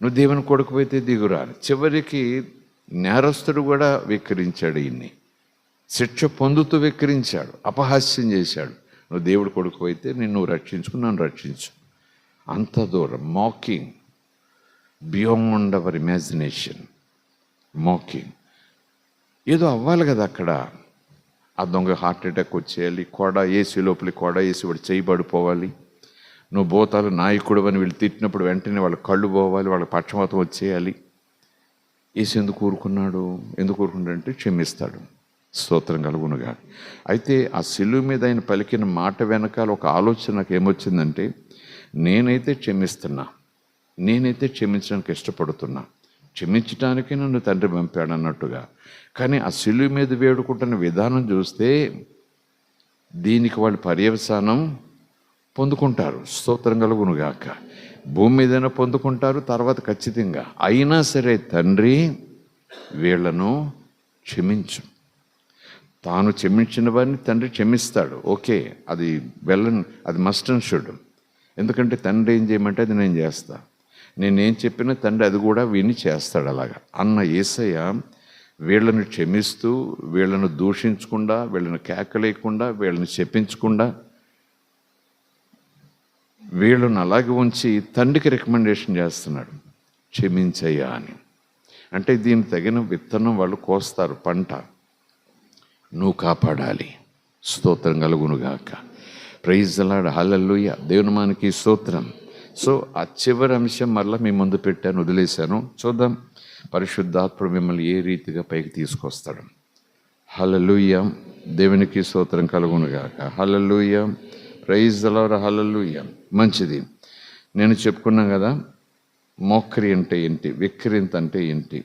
నువ్వు దేవుని కొడుకుపోయితే దిగురాలి. చివరికి నేరస్తుడు కూడా వెక్కిరించాడు. ఈయన్ని శిక్ష పొందుతూ వెక్కిరించాడు, అపహాస్యం చేశాడు. నువ్వు దేవుడు కొడుకుపోయితే నిన్ను రక్షించుకు, నన్ను రక్షించు. అంత దూరం mocking, beyond our imagination. Mocking ఏదో అవ్వాలి కదా అక్కడ. ఆ దొంగ హార్ట్ అటాక్ వచ్చేయాలి, కోడ ఏసీ లోపలి కోడ వేసి వాడు చేయబడిపోవాలి. నువ్వు భూతాలు నాయకుడు అని వీళ్ళు తిట్టినప్పుడు వెంటనే వాళ్ళ కళ్ళు పోవాలి, వాళ్ళ పక్షపాతం వచ్చేయాలి. ఏసు ఎందుకు ఊరుకున్నాడంటే క్షమిస్తాడు. స్తోత్రం కలుగునుగా. అయితే ఆ సిలువ మీద ఆయన పలికిన మాట వెనకాల ఒక ఆలోచన నాకు ఏమొచ్చిందంటే, నేనైతే క్షమించడానికి ఇష్టపడుతున్నా, క్షమించడానికి నన్ను తండ్రి పంపాడు అన్నట్టుగా. కానీ ఆ సిలువ మీద వేడుకుంటున్న విధానం చూస్తే దీనికి వాళ్ళు పర్యవసానం పొందుకుంటారు. స్తోత్రం కలుగునుగాక. భూమి మీదైనా పొందుకుంటారు తర్వాత ఖచ్చితంగా. అయినా సరే తండ్రి వీళ్లను క్షమించు, తాను క్షమించిన వారిని తండ్రి క్షమిస్తాడు. ఓకే, అది అది మస్ట్ అండ్ షుడ్. ఎందుకంటే తండ్రి ఏం చేయమంటే అది నేను చేస్తా, నేనేం చెప్పినా తండ్రి అది కూడా విని చేస్తాడు. అలాగా అన్న యేసయ్య వీళ్ళని క్షమిస్తూ, వీళ్ళను దూషించకుండా, వీళ్ళని కేకలేయకుండా, వీళ్ళని చెప్పించకుండా, వీళ్ళను అలాగే ఉంచి తండ్రికి రికమెండేషన్ చేస్తున్నాడు, క్షమించయ్యా అని. అంటే దీనికి తగిన విత్తనం వాళ్ళు కోస్తారు, పంట నువ్వు కాపాడాలి. స్తోత్రం కలుగునుగాక. ప్రైజ్ ది లార్డ్, హల్లెలూయా. దేవుని మనకి స్తోత్రం. సో ఆ చివరి అంశం మరలా మీ ముందు పెట్టాను, వదిలేశాను. చూద్దాం పరిశుద్ధాత్ముడు మిమ్మల్ని ఏ రీతిగా పైకి తీసుకొస్తాడు. హల్లెలూయా. దేవునికి స్తోత్రం కలుగునుగాక. హల్లెలూయా. ప్రైజ్ ది లార్డ్, హల్లెలూయా. మంచిది. నేను చెప్పుకున్నాను కదా, మోకరి అంటే ఏంటి, విక్రింత అంటే ఏంటి,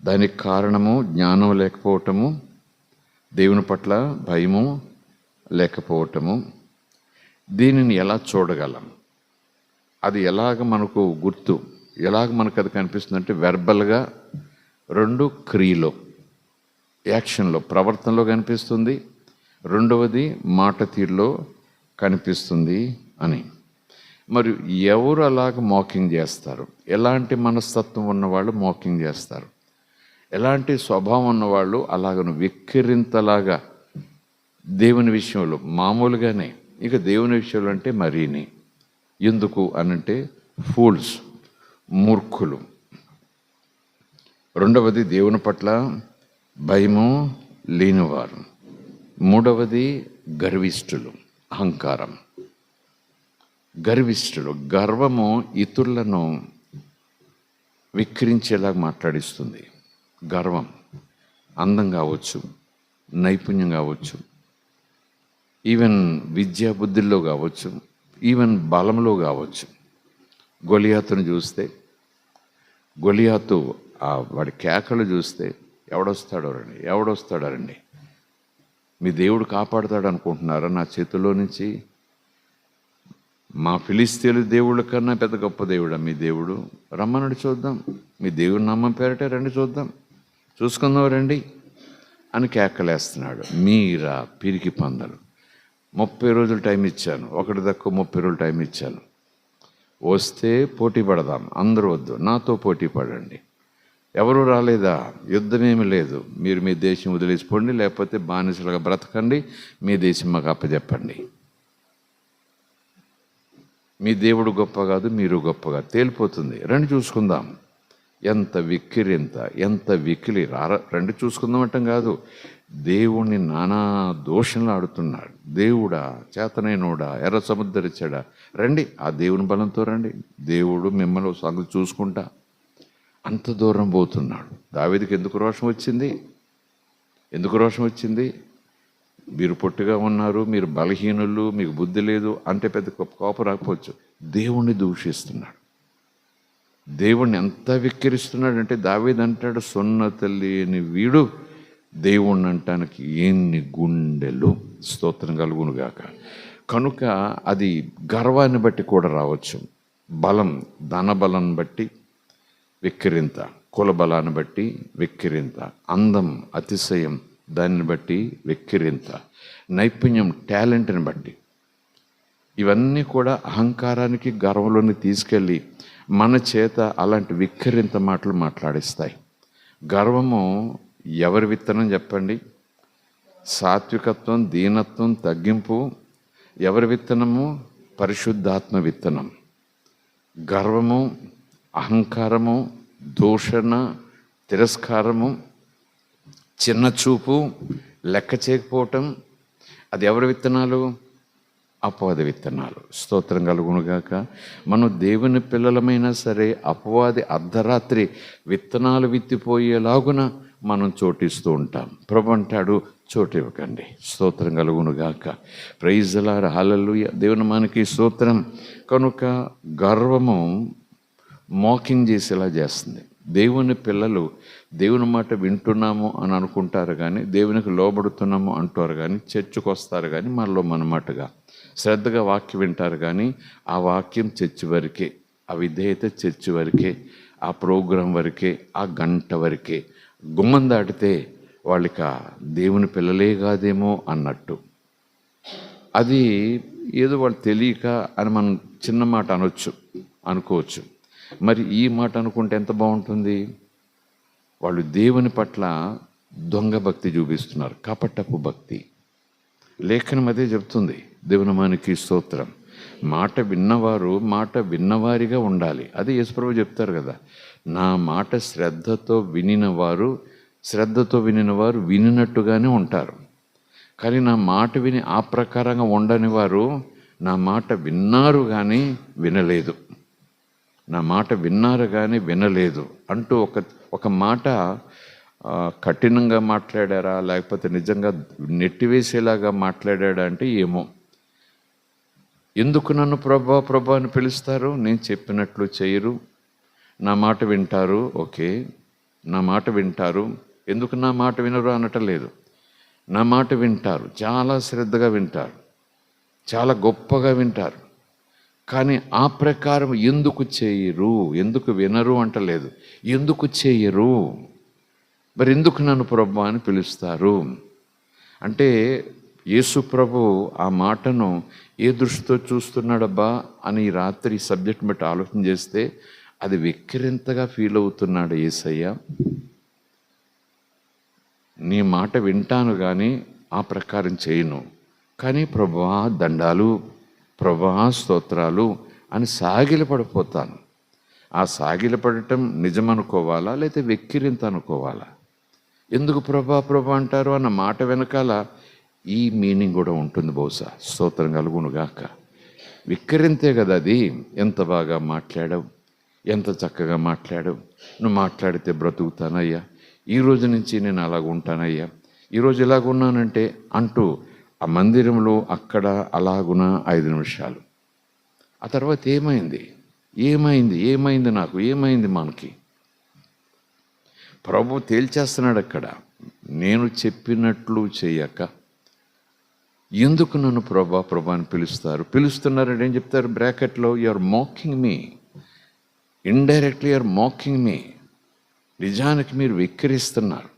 దానికి కారణము జ్ఞానం లేకపోవటము, దేవుని పట్ల భయము లేకపోవటము. దీనిని ఎలా చూడగలం, అది ఎలాగ మనకు గుర్తు, ఎలాగ మనకు అది కనిపిస్తుందంటే వెర్బల్గా, రెండు క్రియలో, యాక్షన్లో, ప్రవర్తనలో కనిపిస్తుంది. రెండవది మాట తీరులో కనిపిస్తుంది అని. మరి ఎవరు అలాగ మోకింగ్ చేస్తారు? ఎలాంటి మనస్తత్వం ఉన్నవాళ్ళు మోకింగ్ చేస్తారు? ఎలాంటి స్వభావం ఉన్నవాళ్ళు అలాగను వెక్కిరింతలాగా దేవుని విషయంలో మామూలుగానే, ఇక దేవుని విషయంలో అంటే మరీని. ఎందుకు అనంటే ఫూల్స్, మూర్ఖులు. రెండవది దేవుని పట్ల భయము లేనివారు. మూడవది గర్విష్ఠులు, అహంకారం. గర్విష్ఠులు, గర్వము ఇతరులను విక్రించేలాగా మాట్లాడిస్తుంది. గర్వం అందం కావచ్చు, నైపుణ్యం కావచ్చు, ఈవెన్ విద్యా బుద్ధుల్లో కావచ్చు, ఈవెన్ బలంలో కావచ్చు. గొలియాతును చూస్తే, గొలియాతు వాడి కేకలు చూస్తే ఎవడొస్తాడోరండి, మీ దేవుడు కాపాడుతాడు అనుకుంటున్నారా నా చేతిలో నుంచి? మా ఫిలిస్తీన్ల దేవుళ్ళ కన్నా పెద్ద గొప్ప దేవుడా మీ దేవుడు? రమ్మనండి చూద్దాం, మీ దేవుడి నామం పేరటే రండి చూద్దాం, చూసుకుందాం రండి అని కేకలేస్తున్నాడు. మీరా పిరికి పందలు, 30 రోజులు టైం ఇచ్చాను, ఒకటి తక్కువ 30 రోజులు టైం ఇచ్చాను, వస్తే పోటీ పడదాం. అందరూ వద్దు, నాతో పోటీ పడండి. ఎవరు రాలేదా? యుద్ధమేమి లేదు, మీరు మీ దేశం వదిలేసిపోండి, లేకపోతే బానిసలుగా బ్రతకండి, మీ దేశం మాకు అప్పచెప్పండి. మీ దేవుడు గొప్ప కాదు, మీరు గొప్ప కాదు, తేలిపోతుంది, రండి చూసుకుందాం. ఎంత విక్కిరింత, ఎంత వికిలి. రండి చూసుకుందాం అంటాం కాదు, దేవుణ్ణి నానా దోషంలో ఆడుతున్నాడు. దేవుడా, చేతనైనోడా, ఎర్ర సముద్రచ్చాడా, రండి ఆ దేవుని బలంతో రండి, దేవుడు మిమ్మల్ని సంగతి చూసుకుంటా. అంత దూరం పోతున్నాడు. దావీదుకి ఎందుకు రోషం వచ్చింది? మీరు పొట్టుగా ఉన్నారు, మీరు బలహీనులు, మీకు బుద్ధి లేదు అంటే పెద్ద కోపం రాకపోవచ్చు. దేవుణ్ణి దూషిస్తున్నాడు, దేవుణ్ణి ఎంత విక్కిరిస్తున్నాడంటే దావీదు అంటాడు, సున్నత లేని వీడు దేవుణ్ణి అంటానికి ఎన్ని గుండెలు. స్తోత్రం కలుగునుగాక. కనుక అది గర్వాన్ని బట్టి కూడా రావచ్చు. బలం, ధనబలం బట్టి విక్కిరింత, కుల బలాన్ని బట్టి విక్కిరింత, అందం, అతిశయం దాన్ని బట్టి విక్కిరింత, నైపుణ్యం, టాలెంట్ని బట్టి. ఇవన్నీ కూడా అహంకారానికి, గర్వంలోని తీసుకెళ్ళి మన చేత అలాంటి విక్కిరింత మాటలు మాట్లాడిస్తాయి. గర్వము ఎవరి విత్తనం చెప్పండి? సాత్వికత్వం, దీనత్వం, తగ్గింపు ఎవరి విత్తనము? పరిశుద్ధాత్మ విత్తనం. గర్వము, అహంకారము, దూషణ, తిరస్కారము, చిన్న చూపు, లెక్క చేయకపోవటం, అది ఎవరి విత్తనాలు? అపవాది విత్తనాలు. స్తోత్రం కలుగునుగాక. మనం దేవుని పిల్లలమైనా సరే అపవాది అర్ధరాత్రి విత్తనాలు విత్తిపోయేలాగున మనం చోటిస్తూ ఉంటాం. ప్రభు అంటాడు, చోటు ఇవ్వకండి. స్తోత్రం కలుగునుగాక. ప్రైజ్ ది లార్డ్, హల్లెలూయా. దేవుని మనకి స్తోత్రం. కనుక గర్వము మోకింగ్ చేసేలా చేస్తుంది. దేవుని పిల్లలు దేవుని మాట వింటున్నాము అని అనుకుంటారు కానీ, దేవునికి లోబడుతున్నాము అంటారు కానీ, చర్చికి వస్తారు కానీ మనలో మనమాటగా శ్రద్ధగా వాక్యం వింటారు కానీ, ఆ వాక్యం చర్చి వరకే, ఆ విధేయత చర్చి వరకే, ఆ ప్రోగ్రాం వరకే, ఆ గంట వరకే. గుమ్మం దాటితే వాళ్ళకి దేవుని పిల్లలే కాదేమో అన్నట్టు. అది ఏదో వాళ్ళు తెలియక అని మనం చిన్న మాట అనుకోవచ్చు. మరి ఈ మాట అనుకుంటే ఎంత బాగుంటుంది? వాళ్ళు దేవుని పట్ల దొంగ భక్తి చూపిస్తున్నారు, కపటపు భక్తి. లేఖనం అదే చెప్తుంది. దేవుని మనకి స్తోత్రం. మాట విన్నవారిగా ఉండాలి. అదే యేసుప్రభు చెప్తారు కదా, నా మాట శ్రద్ధతో వినినవారు వినినట్టుగానే ఉంటారు. కానీ నా మాట విని ఆ ప్రకారంగా ఉండని వారు నా మాట విన్నారు కానీ వినలేదు, నా మాట విన్నారు కానీ వినలేదు అంటూ ఒక మాట కఠినంగా మాట్లాడారా, లేకపోతే నిజంగా నెట్టివేసేలాగా మాట్లాడా అంటే ఏమో. ఎందుకు నన్ను ప్రభా అని పిలుస్తారు? నేను చెప్పినట్లు చేయరు, నా మాట వింటారు. ఓకే, నా మాట వింటారు, ఎందుకు నా మాట వినరు అనటం లేదు. నా మాట వింటారు, చాలా శ్రద్ధగా వింటారు, చాలా గొప్పగా వింటారు. కానీ ఆ ప్రకారం ఎందుకు చేయరు, ఎందుకు వినరు అంటలేదు, ఎందుకు చేయరు. మరి ఎందుకు నన్ను ప్రభు అని పిలుస్తారు అంటే, యేసు ప్రభు ఆ మాటను ఏ దృష్టితో చూస్తున్నాడబ్బా అని రాత్రి సబ్జెక్ట్ బట్టి ఆలోచన చేస్తే అది వెక్కిరింతగా ఫీల్ అవుతున్నాడు యేసయ్య. నీ మాట వింటాను కానీ ఆ ప్రకారం చేయను, కానీ ప్రభువా దండాలు, ప్రభువా స్తోత్రాలు అని సాగిలపడిపోతాను. ఆ సాగిలపడటం నిజమనుకోవాలా లేకపోతే వెక్కిరింత అనుకోవాలా? ఎందుకు ప్రభా అంటారు అన్న మాట వెనకాల ఈ మీనింగ్ కూడా ఉంటుంది బహుశా. స్తోత్రం కలుగునుగాక. విక్రింతే కదా అది. ఎంత బాగా మాట్లాడావు, ఎంత చక్కగా మాట్లాడావు, నువ్వు మాట్లాడితే బ్రతుకుతానయ్యా, ఈ రోజు నుంచి నేను అలాగ ఉంటానయ్యా, ఈరోజు ఇలాగున్నానంటే అంటూ ఆ మందిరంలో అక్కడ అలాగున 5 నిమిషాలు. ఆ తర్వాత ఏమైంది నాకు, ఏమైంది మనకి? ప్రభు తేల్చేస్తున్నాడు అక్కడ. నేను చెప్పినట్లు చేయక ఎందుకు నన్ను ప్రభా అని పిలుస్తున్నారంటే ఏం చెప్తారు బ్రాకెట్లో? You are mocking me, indirectly you are mocking me. నిజానికి మీరు వెక్కిరిస్తున్నారు,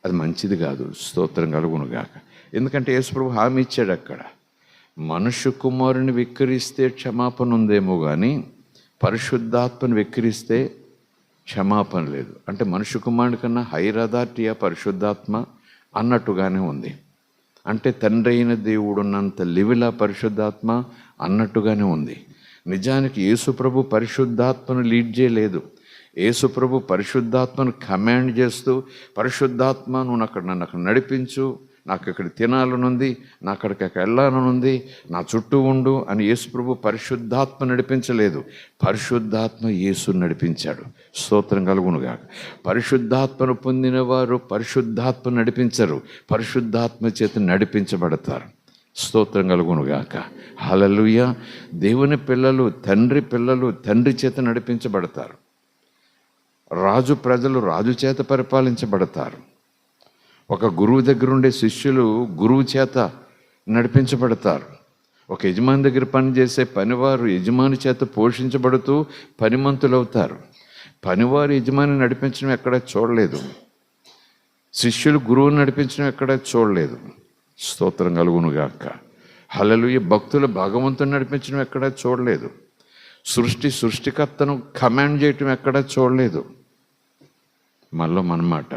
అది మంచిది కాదు. స్తోత్రం కలుగునుగాక. ఎందుకంటే యేసుప్రభు హామీ ఇచ్చాడు అక్కడ, మనుష్య కుమారుని వెక్కిరిస్తే క్షమాపణ ఉందేమో కానీ పరిశుద్ధాత్మను వెక్కిరిస్తే క్షమాపణ లేదు. అంటే మనుష్య కుమారుని కన్నా హైర్ అథారిటీ పరిశుద్ధాత్మ అన్నట్టుగానే ఉంది. అంటే తండ్రి అయిన దేవుడున్నంత లెవెల్ పరిశుద్ధాత్మ అన్నట్టుగానే ఉంది. నిజానికి యేసుప్రభు పరిశుద్ధాత్మను లీడ్ చేయలేదు. యేసుప్రభు పరిశుద్ధాత్మను కమాండ్ చేస్తూ, పరిశుద్ధాత్మ నువ్వు నన్ను అక్కడ నడిపించు, నాకు ఇక్కడ తినాలనుంది, నా అక్కడికి వెళ్ళాలనుంది, నా చుట్టూ ఉండు అని యేసుప్రభు పరిశుద్ధాత్మ నడిపించలేదు. పరిశుద్ధాత్మ యేసుని నడిపించాడు. స్తోత్రం కలుగునుగాక. పరిశుద్ధాత్మను పొందిన వారు పరిశుద్ధాత్మ నడిపించరు, పరిశుద్ధాత్మ చేత నడిపించబడతారు. స్తోత్రం కలుగునుగాక. హల్లెలూయా. దేవుని పిల్లలు తండ్రి చేత నడిపించబడతారు. ప్రజలు రాజు చేత పరిపాలించబడతారు. ఒక గురువు దగ్గర ఉండే శిష్యులు గురువు చేత నడిపించబడతారు. ఒక యజమాని దగ్గర పనిచేసే పనివారు యజమాని చేత పోషించబడుతూ పనిమంతులవుతారు. పనివారు యజమాని నడిపించడం ఎక్కడ చూడలేదు, శిష్యులు గురువుని నడిపించడం ఎక్కడ చూడలేదు. స్తోత్రం కలుగునుగాక. హల్లెలూయా. భక్తులు భగవంతుని నడిపించడం ఎక్కడ చూడలేదు. సృష్టికర్తను కమాండ్ చేయటం ఎక్కడ చూడలేదు. మనమాట.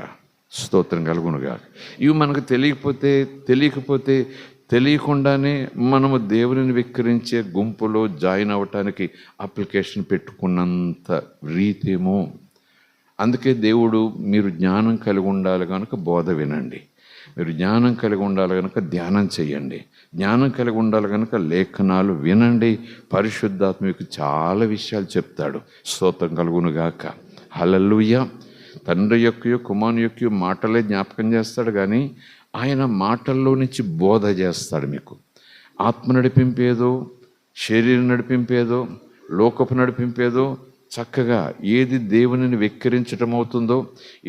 స్తోత్రం కలుగునుగాక. ఇవి మనకు తెలియకపోతే తెలియకుండానే మనము దేవుని వెక్కిరించే గుంపులో జాయిన్ అవ్వటానికి అప్లికేషన్ పెట్టుకున్నంత రీతేమో. అందుకే దేవుడు మీరు జ్ఞానం కలిగి ఉండాలి కనుక బోధ వినండి, మీరు జ్ఞానం కలిగి ఉండాలి కనుక ధ్యానం చేయండి, జ్ఞానం కలిగి ఉండాలి కనుక లేఖనాలు వినండి. పరిశుద్ధాత్మ మీకు చాలా విషయాలు చెప్తాడు. స్తోత్రం కలుగునుగాక. హల్లెలూయా. తండ్రి యొక్క కుమారుని యొక్క మాటలే జ్ఞాపకం చేస్తాడు కానీ ఆయన మాటల్లో నుంచి బోధ చేస్తాడు. మీకు ఆత్మ నడిపింపేదో, శరీరం నడిపింపేదో, లోకపు నడిపింపేదో చక్కగా ఏది దేవునిని వెక్కిరించటం అవుతుందో,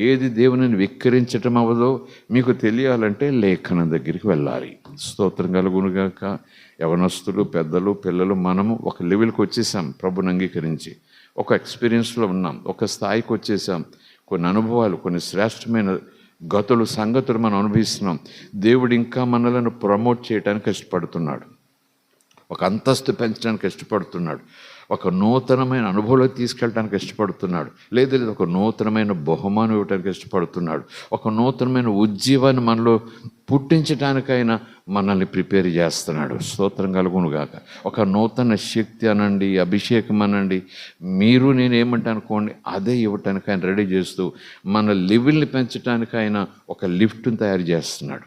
ఏది దేవునిని వెక్కిరించటం అవ్వదో మీకు తెలియాలంటే లేఖనం దగ్గరికి వెళ్ళాలి. స్తోత్రం కలుగునుగాక. యవనస్తులు, పెద్దలు, పిల్లలు మనము ఒక లెవెల్కి వచ్చేసాం. ప్రభుని అంగీకరించి ఒక ఎక్స్పీరియన్స్లో ఉన్నాం, ఒక స్థాయికి వచ్చేసాం. కొన్ని అనుభవాలు, కొన్ని శ్రేష్టమైన గతులు సంగతులు మనం అనుభవిస్తున్నాం. దేవుడు ఇంకా మనలను ప్రమోట్ చేయడానికి ఇష్టపడుతున్నాడు, ఒక అంతస్తు పెంచడానికి ఇష్టపడుతున్నాడు, ఒక నూతనమైన అనుభవంలోకి తీసుకెళ్ళడానికి ఇష్టపడుతున్నాడు, లేదు ఒక నూతనమైన బహుమానం ఇవ్వడానికి ఇష్టపడుతున్నాడు, ఒక నూతనమైన ఉజ్జీవాన్ని మనలో పుట్టించడానికైనా మనల్ని ప్రిపేర్ చేస్తున్నాడు. స్తోత్రం కలుగును గాక. ఒక నూతన శక్తి అనండి, అభిషేకం అనండి, మీరు నేను ఏమంటే అనుకోండి, అదే ఇవ్వటానికి ఆయన రెడీ చేస్తూ మన లెవెల్ని పెంచడానికైనా ఒక లిఫ్ట్ని తయారు చేస్తున్నాడు.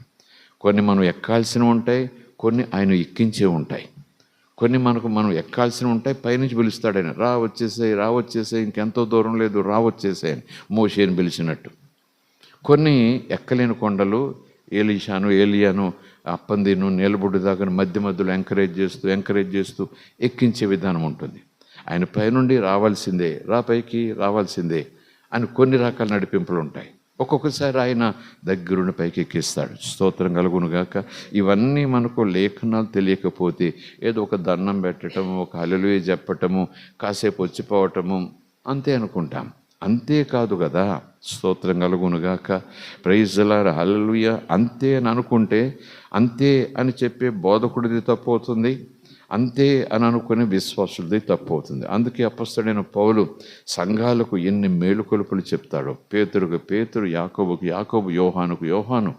కొన్ని మనం ఎక్కాల్సినవి ఉంటాయి, కొన్ని ఆయన ఎక్కించే ఉంటాయి. కొన్ని మనం ఎక్కాల్సినవి ఉంటాయి, పైనుంచి పిలుస్తాడు ఆయన, రా వచ్చేసాయి, ఇంకెంతో దూరం లేదు, రా వచ్చేసాయని మోషేని పిలిచినట్టు. కొన్ని ఎక్కలేని కొండలు ఏలియాను అప్పందిను నీలబుడ్డు దాకా మధ్యలో ఎంకరేజ్ చేస్తూ ఎక్కించే విధానం ఉంటుంది. ఆయన పైనుండి రావాల్సిందే, పైకి రావాల్సిందే అని కొన్ని రకాల నడిపింపులు ఉంటాయి. ఒక్కొక్కసారి ఆయన దగ్గరుండి పైకి ఎక్కిస్తాడు. స్తోత్రం కలుగును గాక. ఇవన్నీ మనకు లేఖనాలు తెలియకపోతే ఏదో ఒక దండం పెట్టడము, ఒక హల్లెలూయా చెప్పటము, కాసేపు వచ్చిపోవటము అంతే అనుకుంటాం. అంతేకాదు కదా. స్తోత్రం కలుగును గాక. ప్రైజ్ ది లార్డ్, హల్లెలూయా అంతే అని అనుకుంటే, అంతే అని చెప్పే బోధకుడిది తప్పు అవుతుంది, అంతే అని అనుకునే విశ్వాసులది తప్పు అవుతుంది. అందుకే అపొస్తలుడైన పౌలు సంఘాలకు ఎన్ని మేలుకొలుపులు చెప్తాడో, పేతురుకు పేతురు, యాకోబు, యోహాను,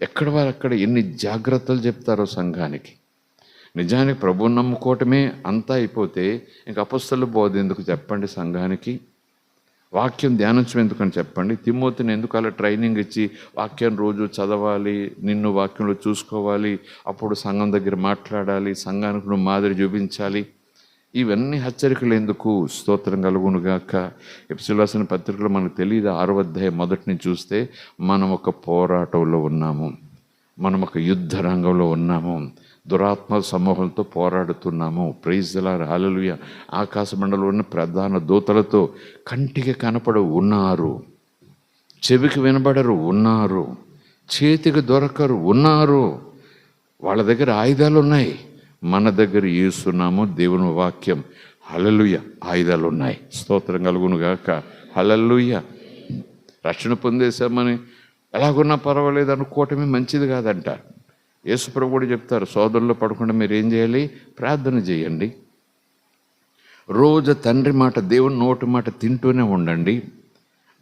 ఎక్కడ వారు అక్కడ ఎన్ని జాగ్రత్తలు చెప్తారో సంఘానికి. నిజానికి ప్రభువుని నమ్ముకోవటమే అంతా అయిపోతే ఇంక అపొస్తలుల బోధ ఎందుకు చెప్పండి సంఘానికి? వాక్యం ధ్యానించడం ఎందుకని చెప్పండి? తిమోతిని ఎందుకు అలా ట్రైనింగ్ ఇచ్చి వాక్యం రోజు చదవాలి, నిన్ను వాక్యంలో చూసుకోవాలి, అప్పుడు సంఘం దగ్గర మాట్లాడాలి, సంఘానికి నువ్వు మాదిరి చూపించాలి, ఇవన్నీ హెచ్చరికలు ఎందుకు? స్తోత్రం కలుగును గాక. ఎఫెసీయులకు రాసిన పత్రికలో మనకు తెలియదు, 6వ అధ్యాయం మొదటి నుంచి చూస్తే మనం ఒక పోరాటంలో ఉన్నాము, మనం ఒక యుద్ధ రంగంలో ఉన్నాము, దురాత్మ సమూహంతో పోరాడుతున్నాము. ప్రైజ్ ది లార్డ్, హల్లెలూయా. ఆకాశ మండలంలో ఉన్న ప్రధాన దూతలతో కంటికి కనపడరు ఉన్నారు, చెవికి వినబడరు ఉన్నారు, చేతికి దొరకరు ఉన్నారు. వాళ్ళ దగ్గర ఆయుధాలు ఉన్నాయి, మన దగ్గర యేసునామము, దేవుని వాక్యం, హల్లెలూయా, ఆయుధాలు ఉన్నాయి. స్తోత్రం కలుగును గాక. హల్లెలూయా. రక్షణ పొందేశామని ఎలాగున్నా పర్వాలేదు అనుకోవటమే మంచిది కాదంటారు. యేసుప్రభు కూడా చెప్తారు, సోదరులు పడకుండా మీరు ఏం చేయాలి? ప్రార్థన చేయండి. రోజు తండ్రి మాట, దేవుని నోటి మాట తింటూనే ఉండండి.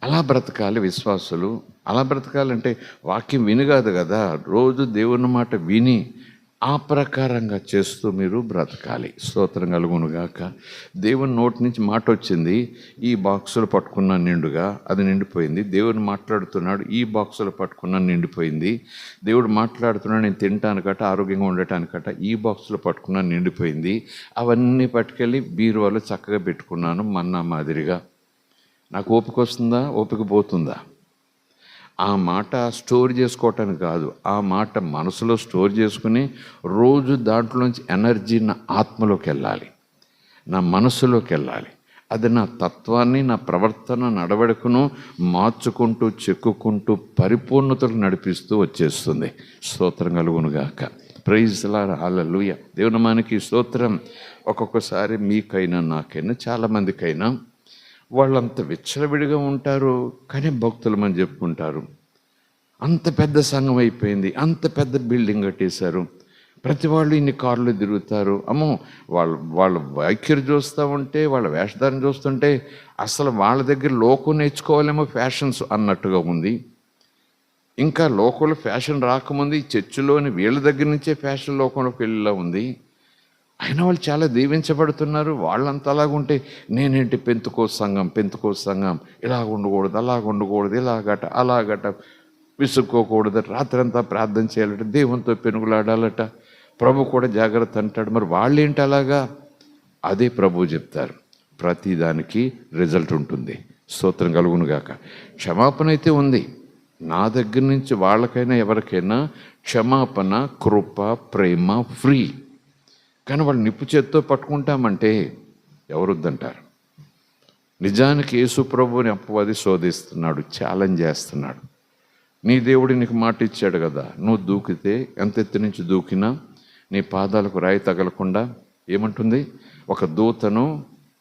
అలా బ్రతకాలి విశ్వాసులు. అలా బ్రతకాలంటే వాక్యం విని కాదు కదా, రోజు దేవుని మాట విని ఆ ప్రకారంగా చేస్తూ మీరు బ్రతకాలి. స్తోత్రం కలుగును గాక. దేవుని నోటి నుంచి మాట వచ్చింది, ఈ బాక్సులు పట్టుకున్నా నిండుగా, అది నిండిపోయింది. దేవుడు మాట్లాడుతున్నాడు, ఈ బాక్సులు పట్టుకున్నా నిండిపోయింది. దేవుడు మాట్లాడుతున్నాడు, నేను తినటానికట, ఆరోగ్యంగా ఉండటానికట, ఈ బాక్సులు పట్టుకున్నా నిండిపోయింది. అవన్నీ పట్టుకెళ్ళి బీరువాలో చక్కగా పెట్టుకున్నాను మన్నా మాదిరిగా. నాకు ఓపిక వస్తుందా? ఓపిక పోతుందా? ఆ మాట స్టోర్ చేసుకోవటానికి కాదు, ఆ మాట మనసులో స్టోర్ చేసుకుని రోజు దాంట్లోంచి ఎనర్జీ నా ఆత్మలోకి వెళ్ళాలి, నా మనసులోకి వెళ్ళాలి. అది నా తత్వాన్ని, నా ప్రవర్తన, నడవడికను మార్చుకుంటూ, చెక్కుకుంటూ పరిపూర్ణతకు నడిపిస్తూ వచ్చేస్తుంది. స్తోత్రం కలుగును గాక. ప్రైజ్ ది లార్డ్, హల్లెలూయా. దేవుని నామానికి స్తోత్రం. ఒక్కొక్కసారి మీకైనా నాకైనా చాలామందికైనా వాళ్ళంత విచ్చలవిడిగా ఉంటారు, కానీ భక్తులమని చెప్పుకుంటారు. అంత పెద్ద సంఘం అయిపోయింది, అంత పెద్ద బిల్డింగ్ కట్టేశారు, ప్రతి వాళ్ళు ఇన్ని కార్లు తిరుగుతారు. అమ్మో, వాళ్ళ వైఖరి చూస్తూ ఉంటే, వాళ్ళ వేషధారణ చూస్తుంటే అసలు వాళ్ళ దగ్గర లోకం నేర్చుకోవాలేమో ఫ్యాషన్స్ అన్నట్టుగా ఉంది. ఇంకా లోకంలో ఫ్యాషన్ రాకముందు ఈ చర్చిలోని వీళ్ళ దగ్గర నుంచే ఫ్యాషన్ లోకంలోకి వెళ్ళేలా ఉంది. అయినా వాళ్ళు చాలా దీవించబడుతున్నారు. వాళ్ళంతా అలాగుంటే నేనేంటి పెంతుకోస్ సంఘం ఇలాగ ఉండకూడదు, అలాగ ఉండకూడదు, ఇలాగట అలాగట, విసుక్కోకూడదు, రాత్రంతా ప్రార్థన చేయాలట, దేవునితో పెనుగులాడాలట, ప్రభు కూడా జాగ్రత్త అంటాడు. మరి వాళ్ళేంటి అలాగా? అదే ప్రభు చెప్తారు, ప్రతిదానికి రిజల్ట్ ఉంటుంది. స్తోత్రం కలుగును గాక. క్షమాపణ అయితే ఉంది, నా దగ్గర నుంచి వాళ్ళకైనా ఎవరికైనా క్షమాపణ, కృప, ప్రేమ ఫ్రీ. కానీ వాళ్ళు నిప్పు చేత్తో పట్టుకుంటామంటే ఎవరొద్దంటారు? నిజానికి యేసు ప్రభువుని అపవాది శోధిస్తున్నాడు, ఛాలెంజ్ చేస్తున్నాడు. నీ దేవుడు నీకు మాట ఇచ్చాడు కదా, నువ్వు దూకితే ఎంత ఎత్తు నుంచి దూకినా నీ పాదాలకు రాయి తగలకుండా ఏమంటుంది? ఒక దూతను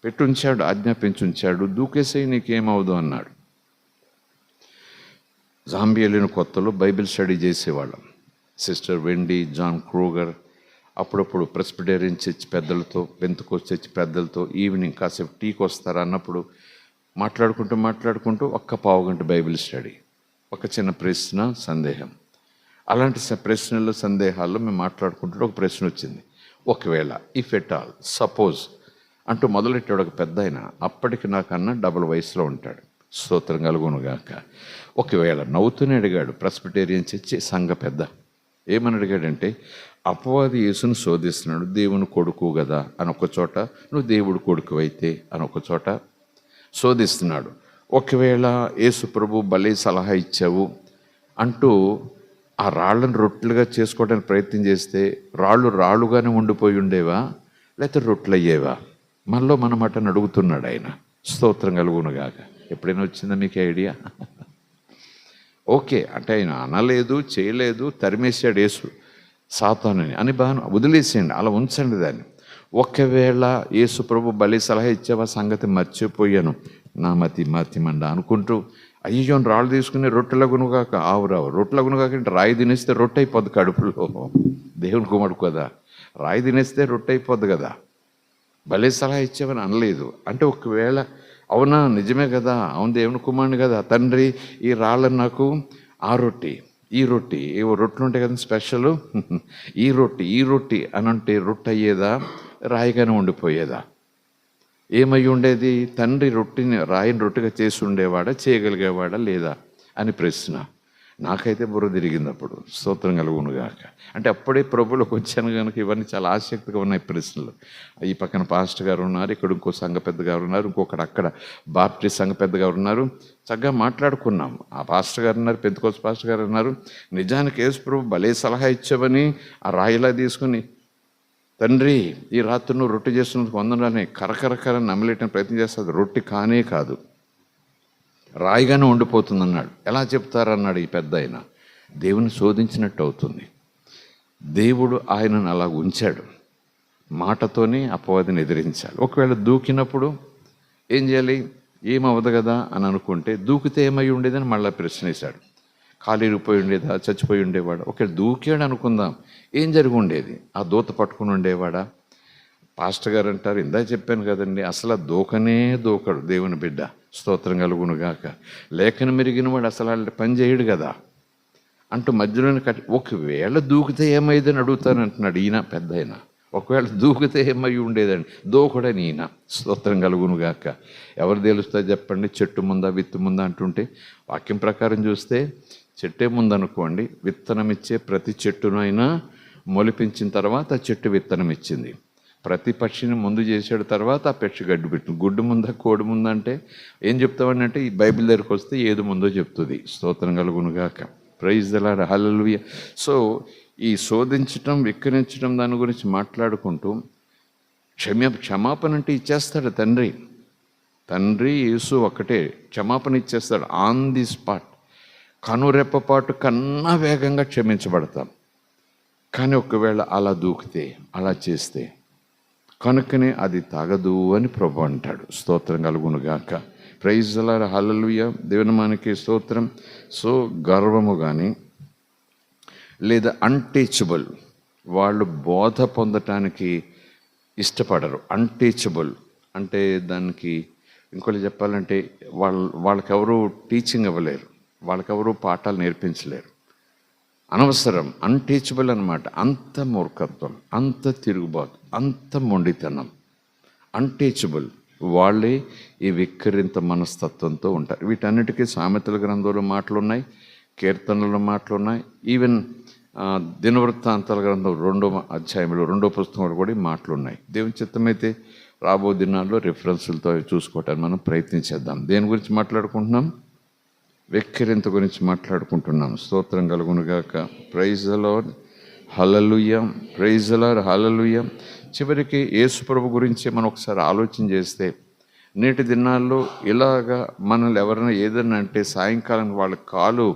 పెట్టుంచాడు, ఆజ్ఞాపించుంచాడు, దూకేసే నీకేమవుదు అన్నాడు. జాంబియా వెళ్ళిన కొత్తలో బైబిల్ స్టడీ చేసేవాళ్ళం. సిస్టర్ వెండీ, జాన్ క్రూగర్, అప్పుడప్పుడు ప్రెస్బిటేరియన్ చర్చ్ పెద్దలతో, పెంతెకోస్తు చర్చ్ పెద్దలతో ఈవినింగ్ కాసేపు టీకి వస్తారా అన్నప్పుడు మాట్లాడుకుంటూ ఒక్క పావుగంట బైబిల్ స్టడీ, ఒక చిన్న ప్రశ్న సందేహం. అలాంటి ప్రశ్నలు సందేహాల్లో మేము మాట్లాడుకుంటుంటే ఒక ప్రశ్న వచ్చింది. ఒకవేళ ఇఫ్ ఎట్ ఆల్ సపోజ్ అంటూ మొదలెట్టాడు ఒక పెద్ద ఆయన. అప్పటికి నాకన్నా డబుల్ వయసులో ఉంటాడు. స్తోత్రం కలుగునుగాక. ఒకవేళ నవ్వుతూనే అడిగాడు ప్రెస్బిటేరియన్ చర్చి సంఘ పెద్ద. ఏమని అడిగాడంటే, అపవాది యేసును శోధిస్తున్నాడు, దేవుని కొడుకు కదా అని ఒక చోట, నువ్వు దేవుడు కొడుకు అయితే అని ఒక చోట శోధిస్తున్నాడు. ఒకవేళ యేసు ప్రభు భలే సలహా ఇచ్చావు అంటూ ఆ రాళ్ళను రొట్టెలుగా చేసుకోవడానికి ప్రయత్నం చేస్తే రాళ్ళుగానే ఉండిపోయి ఉండేవా లేకపోతే రొట్టెలు అయ్యేవా? మనలో మన మాటను అడుగుతున్నాడు ఆయన. స్తోత్రం కలుగునుగాక. ఎప్పుడైనా వచ్చిందా మీకు ఐడియా? ఓకే అంటే ఆయన అనలేదు, చేయలేదు, తరిమేసాడు యేసు సాతానుని అని బాగా వదిలేసేయండి, అలా ఉంచండి దాన్ని. ఒకవేళ యేసు ప్రభు బలి సలహా ఇచ్చావా సంగతి మర్చిపోయాను, నా మతి మండ అనుకుంటూ అయ్యో రాళ్ళు తీసుకుని రొట్టెలగునుగాక ఆవురావు రొట్టెలగునుగాక అంటే రాయి తినేస్తే రొట్టె అయిపోద్ది కడుపులో. దేవుని కుమారుడు కదా, రాయి తినేస్తే రొట్టె అయిపోద్ది కదా. భలే సలహా ఇచ్చావని అనలేదు. అంటే ఒకవేళ అవునా నిజమే కదా, అవును దేవుని కుమారుని కదా, తండ్రి ఈ రాళ్ళని నాకు ఆ రొట్టి ఈ రొట్టి ఏవో రొట్టెలు ఉంటాయి కదా స్పెషల్, ఈ రొట్టి అని అంటే రొట్టె అయ్యేదా రాయిగానే ఉండిపోయేదా? ఏమై ఉండేది? తండ్రి రాయిని రొట్టెగా చేసి ఉండేవాడా, చేయగలిగేవాడా లేదా అని ప్రశ్న. నాకైతే బుర్ర తిరిగింది అప్పుడు. స్తోత్రం కలుగునుగాక. అంటే అప్పుడే ప్రభువులోకి వచ్చాను కనుక ఇవన్నీ చాలా ఆసక్తిగా ఉన్నాయి ప్రశ్నలు. ఈ పక్కన పాస్టర్ గారు ఉన్నారు, ఇక్కడ ఇంకో సంఘ పెద్ద గారు ఉన్నారు, ఇంకొకటి అక్కడ బాప్టిస్ట్ సంఘ పెద్ద గారు ఉన్నారు. చక్కగా మాట్లాడుకున్నాం. ఆ పాస్టర్ గారు ఉన్నారు, పెంతెకోస్తు పాస్టర్ గారు ఉన్నారు. నిజానికి యేసు ప్రభు భలే సలహా ఇచ్చావని ఆ రాయిలా తీసుకుని, తండ్రి ఈ రాత్రి నువ్వు రొట్టె చేస్తున్నందుకు వందనాలని కరకరకర నమ్మలేటని ప్రయత్నం చేస్తుంది. రొట్టె కానే కాదు, రాయిగానే ఉండిపోతుందన్నాడు. ఎలా చెప్తారన్నాడు ఈ పెద్ద ఆయన. దేవుని శోధించినట్టు అవుతుంది. దేవుడు ఆయనను అలా ఉంచాడు. మాటతోనే అపవాదిని ఎదిరించాలి. ఒకవేళ దూకినప్పుడు ఏం చేయాలి? ఏమవదు కదా అని అనుకుంటే దూకితే ఏమై ఉండేదని మళ్ళీ ప్రశ్నేశాడు. కాలిరిగిపోయి ఉండేదా, చచ్చిపోయి ఉండేవాడా? ఒకవేళ దూకాడు అనుకుందాం, ఏం జరిగి ఉండేది? ఆ దూత పట్టుకుని ఉండేవాడా? పాస్టర్ గారు అంటారు, ఇందాక చెప్పాను కదండి, అసలు దూకడు దేవుని బిడ్డ. స్తోత్రం కలుగునుగాక. లేఖను మెరిగిన వాడు అసలు వాళ్ళ పని చేయడు కదా అంటూ మధ్యలోనే ఒకవేళ దూకితే ఏమైందని అడుగుతాను అంటున్నాడు ఈయన పెద్ద ఆయన. ఒకవేళ దూకితే ఏమై ఉండేదండి? దూకడని ఈయన. స్తోత్రం కలుగునుగాక. ఎవరు తెలుస్తుంది చెప్పండి? చెట్టు ముందా విత్తు ముందా అంటుంటే వాక్యం ప్రకారం చూస్తే చెట్టే ముందనుకోండి, విత్తనం ఇచ్చే ప్రతి చెట్టునైనా మొలిపించిన తర్వాత చెట్టు విత్తనం ఇచ్చింది. ప్రతి పక్షిని ముందు చేసాడు, తర్వాత ఆ పక్షి గడ్డి పెట్టింది. గుడ్డు ముందా కోడి ముందా అంటే ఏం చెప్తామని అంటే ఈ బైబిల్ దగ్గరికి వస్తే ఏది ముందో చెప్తుంది. స్తోత్రం కలుగునుగాక. Praise the lord, hallelujah. So ఈ శోధించటం, విక్రించడం దాని గురించి మాట్లాడుకుంటూ క్షమాపణ అంటే ఇచ్చేస్తాడు తండ్రి యేసు ఒక్కటే క్షమాపణ ఇచ్చేస్తాడు ఆన్ ది స్పాట్. కనురెప్పపాటు కన్నా వేగంగా క్షమించబడతాం. కానీ ఒకవేళ అలా దూకితే, అలా చేస్తే కనుకనే అది తాగదు అని ప్రభు అంటాడు. స్తోత్రం కలుగునుగాక. ప్రైజ్ ది లార్డ్, హల్లెలూయా. దేవుని మనకి స్తోత్రం. సో గర్వము కానీ లేదా అన్టీచబుల్, వాళ్ళు బోధ పొందటానికి ఇష్టపడరు. అన్టీచబుల్ అంటే దానికి ఇంకోటి చెప్పాలంటే వాళ్ళకెవరూ టీచింగ్ ఇవ్వలేరు, వాళ్ళకెవరూ పాఠాలు నేర్పించలేరు. అనవసరం, అన్టీచబుల్ అనమాట. అంత మూర్ఖత్వం, అంత తిరుగుబాటు, అంత మొండితనం. అన్టీచబుల్ వాళ్ళే ఈ విక్రింత మనస్తత్వంతో ఉంటారు. వీటన్నిటికీ సామెతల గ్రంథంలో మాటలు ఉన్నాయి, కీర్తనల మాటలు ఉన్నాయి, ఈవెన్ దినవృత్తాంతాల గ్రంథం 2వ అధ్యాయంలో 2వ పుస్తకంలో కూడా మాటలు ఉన్నాయి. దేవుని చిత్తమైతే రాబో దినాల్లో రిఫరెన్సులతో చూసుకోవటానికి మనం ప్రయత్నించేద్దాం. దేని గురించి మాట్లాడుకుంటున్నాం? వెక్కిరింత గురించి మాట్లాడుకుంటున్నాం. స్తోత్రం కలుగునుగాక. ప్రైజ్ ది లార్డ్, హల్లెలూయా. ప్రైజ్ ది లార్డ్, హల్లెలూయా. చివరికి యేసు ప్రభు గురించి మనం ఒకసారి ఆలోచన చేస్తే, నేటి దినాల్లో ఇలాగా మనల్ని ఎవరైనా ఏదన్నా అంటే సాయంకాలం వాళ్ళ కాలు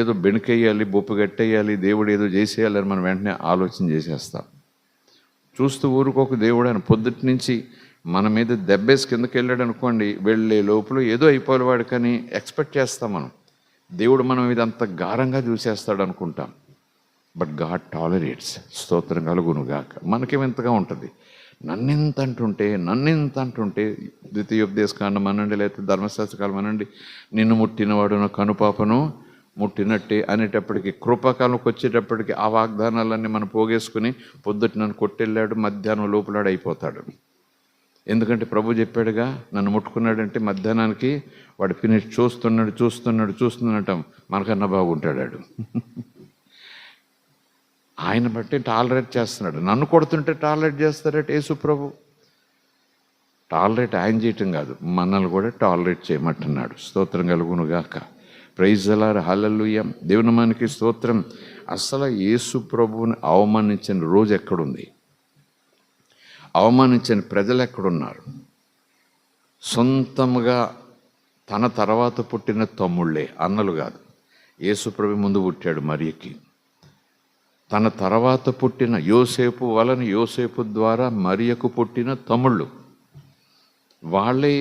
ఏదో బెణుకేయాలి, బొప్పు గట్టేయాలి, దేవుడు ఏదో చేసేయాలని మనం వెంటనే ఆలోచన చేసేస్తాం. చూస్తూ ఊరుకోక దేవుడు అని పొద్దుటి నుంచి మన మీద దెబ్బేసి కిందకి వెళ్ళాడు అనుకోండి, వెళ్ళే లోపల ఏదో అయిపోయేవాడు కానీ ఎక్స్పెక్ట్ చేస్తాం మనం. దేవుడు మనం మీద అంత గారంగా చూసేస్తాడు అనుకుంటాం. But God tolerates. స్తోత్రం కలుగునుగాక. మనకేమెంతగా ఉంటుంది. నన్నింత అంటుంటే ద్వితీయోపదేశకాండం అనండి, లేకపోతే ధర్మశాస్త్రకాలం అనండి, నిన్ను ముట్టినవాడు నా కనుపాపను ముట్టినట్టే అనేటప్పటికి కృపాకాలంకి వచ్చేటప్పటికి ఆ వాగ్దానాలన్నీ మనం పోగేసుకుని పొద్దుట నన్ను కొట్టెళ్ళాడు, మధ్యాహ్నం లోపలాడు అయిపోతాడు. ఎందుకంటే ప్రభు చెప్పాడుగా, నన్ను ముట్టుకున్నాడంటే మధ్యాహ్నానికి వాడు ఫినిష్ చూస్తున్నాడటం మనకన్నా బాగుంటాడు. ఆయన బట్టి టాలరేట్ చేస్తున్నాడు. నన్ను కొడుతుంటే టాలరేట్ చేస్తారట యేసు ప్రభు. టాలరేట్ ఆయన చేయటం కాదు, మనల్ని కూడా టాలరేట్ చేయమంటున్నాడు. స్తోత్రం కలుగునుగాక. Praise the lord. హల్లెలూయా. దేవుని మనకి స్తోత్రం. అసలు యేసు ప్రభువుని అవమానించిన రోజు ఎక్కడుంది? అవమానించిన ప్రజలు ఎక్కడున్నారు? సొంతంగా తన తర్వాత పుట్టిన తమ్ముళ్ళే, అన్నలు కాదు. యేసు ప్రభు ముందు పుట్టాడు మరియకి. తన తర్వాత పుట్టిన యోసేపు ద్వారా మరియకు పుట్టిన తమ్ముళ్ళు వాళ్ళే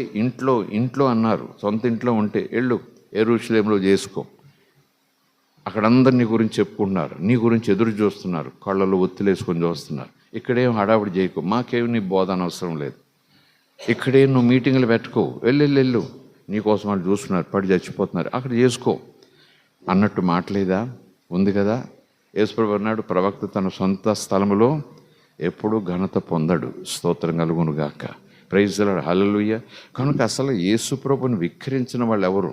ఇంట్లో అన్నారు. సొంత ఇంట్లో ఉంటే వెళ్ళు యెరూషలేములో చేసుకో, అక్కడందరు నీ గురించి చెప్పుకుంటున్నారు, నీ గురించి ఎదురు చూస్తున్నారు, కళ్ళలో ఒత్తిలేసుకొని చూస్తున్నారు. ఇక్కడేం హడావిడి చేయకు, మాకేమి నీ బోధన అవసరం లేదు, ఇక్కడే నువ్వు మీటింగ్లు పెట్టుకో, వెళ్ళు, నీకోసం వాళ్ళు చూస్తున్నారు, పడి చచ్చిపోతున్నారు, అక్కడ చేసుకో అన్నట్టు మాటలేదా? ఉంది కదా. యేసుప్రభు అన్నాడు, ప్రవక్త తన సొంత స్థలములో ఎప్పుడూ ఘనత పొందడు. స్తోత్రం కలుగునుగాక. Praise the lord. హల్లెలూయా. కనుక అసలు యేసుప్రభుని విక్రించిన వాళ్ళు ఎవరు?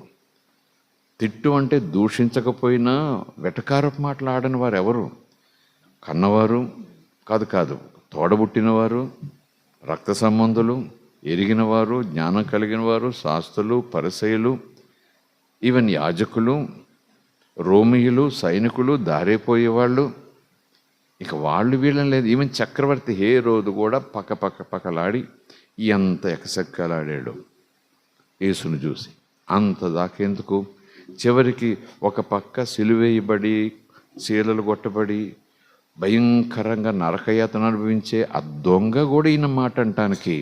తిట్టు అంటే దూషించకపోయినా వెటకారపు మాటలు ఆడని వారు ఎవరు? కన్నవారు కాదు, తోడబుట్టినవారు, రక్త సంబంధులు, ఎరిగినవారు, జ్ఞానం కలిగిన వారు, శాస్త్రులు, పరిసయ్యులు, ఈవెన్ యాజకులు, రోమియులు, సైనికులు, దారిపోయేవాళ్ళు, ఇక వాళ్ళు వీళ్ళని లేదు. ఈవెన్ చక్రవర్తి హేరోదు కూడా పక్కలాడి ఎంత ఎకసెక్కలాడాడు యేసును చూసి. అంత దాకెందుకు? చివరికి ఒక పక్క సిలువేయబడి, చీలలు కొట్టబడి, భయంకరంగా నరకయాతన అనుభవించే ఆ దొంగ కూడా ఈయన మాట అంటానికి,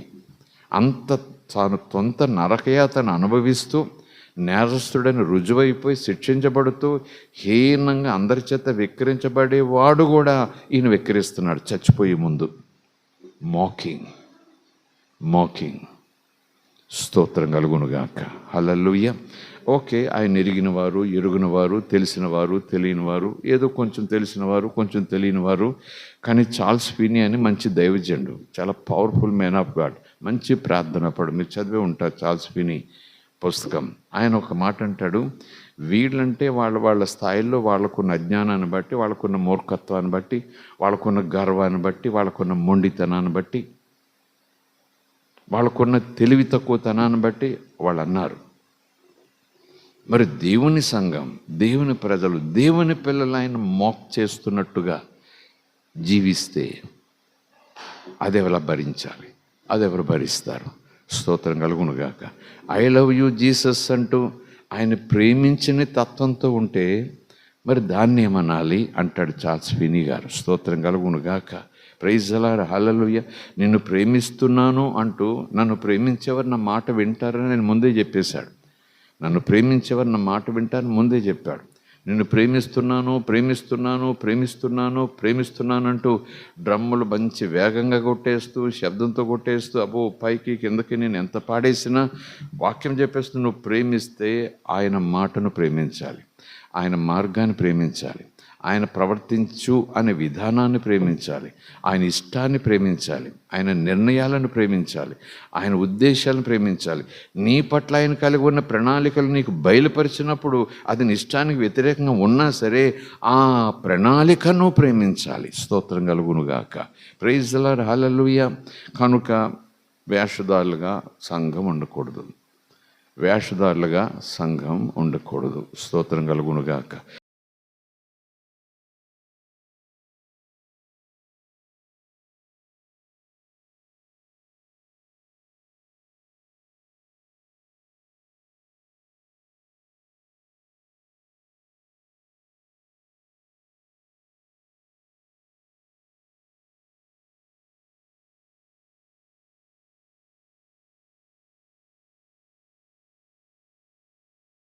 తాను సొంత నరకయాతన అనుభవిస్తూ నేరస్తుడని రుజువైపోయి శిక్షించబడుతూ హీనంగా అందరి చేత వెక్కిరించబడేవాడు కూడా ఈయన వెక్కిరిస్తున్నాడు చచ్చిపోయే ముందు. మోకింగ్. స్తోత్రం కలుగునుగాక. హల్లెలూయా. ఓకే, ఆయన ఎరిగినవారు, ఎరుగునవారు, తెలిసినవారు, తెలియనివారు, ఏదో కొంచెం తెలిసినవారు, కొంచెం తెలియనివారు. కానీ చార్ల్స్ ఫినీ అని మంచి దైవజనుడు, చాలా పవర్ఫుల్ మ్యాన్ ఆఫ్ గాడ్, మంచి ప్రార్థనపడు. మీరు చదివే ఉంటారు చార్ల్స్ ఫినీ పుస్తకం. ఆయన ఒక మాట అంటాడు, వీళ్ళంటే వాళ్ళ స్థాయిలో వాళ్ళకున్న అజ్ఞానాన్ని బట్టి, వాళ్ళకున్న మూర్ఖత్వాన్ని బట్టి, వాళ్ళకున్న గర్వాన్ని బట్టి, వాళ్ళకున్న మొండితనాన్ని బట్టి, వాళ్ళకున్న తెలివి తక్కువతనాన్ని బట్టి వాళ్ళు అన్నారు. మరి దేవుని సంఘం, దేవుని ప్రజలు, దేవుని పిల్లలు ఆయన మోక్ చేస్తున్నట్టుగా జీవిస్తే అదెవరు భరించాలి? అదెవరు భరిస్తారు? స్తోత్రం కలుగునుగాక. ఐ లవ్ యూ జీసస్ అంటూ ఆయన ప్రేమించిన తత్వంతో ఉంటే మరి దాన్ని ఏమనాలి అంటాడు చార్ల్స్ ఫినీ గారు. స్తోత్రం కలుగునుగాక. Praise the lord. హల్లెలూయా. నిన్ను ప్రేమిస్తున్నాను అంటూ, నన్ను ప్రేమించేవారు నా మాట వింటారని నేను ముందే చెప్పేశాడు. నన్ను ప్రేమించేవారు నా మాట వింటారని ముందే చెప్పాడు. నిన్ను ప్రేమిస్తున్నాను అంటూ డ్రమ్ములు మంచి వేగంగా కొట్టేస్తూ, శబ్దంతో కొట్టేస్తూ, అబ్బో పైకి కిందకి నేను ఎంత పాడేసినా వాక్యం చెప్పేస్తూ నువ్వు ప్రేమిస్తే ఆయన మాటను ప్రేమించాలి, ఆయన మార్గాన్ని ప్రేమించాలి, ఆయన ప్రవర్తించు అనే విధానాన్ని ప్రేమించాలి, ఆయన ఇష్టాన్ని ప్రేమించాలి, ఆయన నిర్ణయాలను ప్రేమించాలి, ఆయన ఉద్దేశాలను ప్రేమించాలి. నీ పట్ల ఆయన కలిగి ఉన్న ప్రణాళికలు నీకు బయలుపరిచినప్పుడు అది నీ ఇష్టానికి వ్యతిరేకంగా ఉన్నా సరే ఆ ప్రణాళికను ప్రేమించాలి. స్తోత్రం కలుగునుగాక. Praise the lord. హల్లెలూయా. కనుక వేషధారులుగా సంఘం ఉండకూడదు. స్తోత్రం కలుగునుగాక.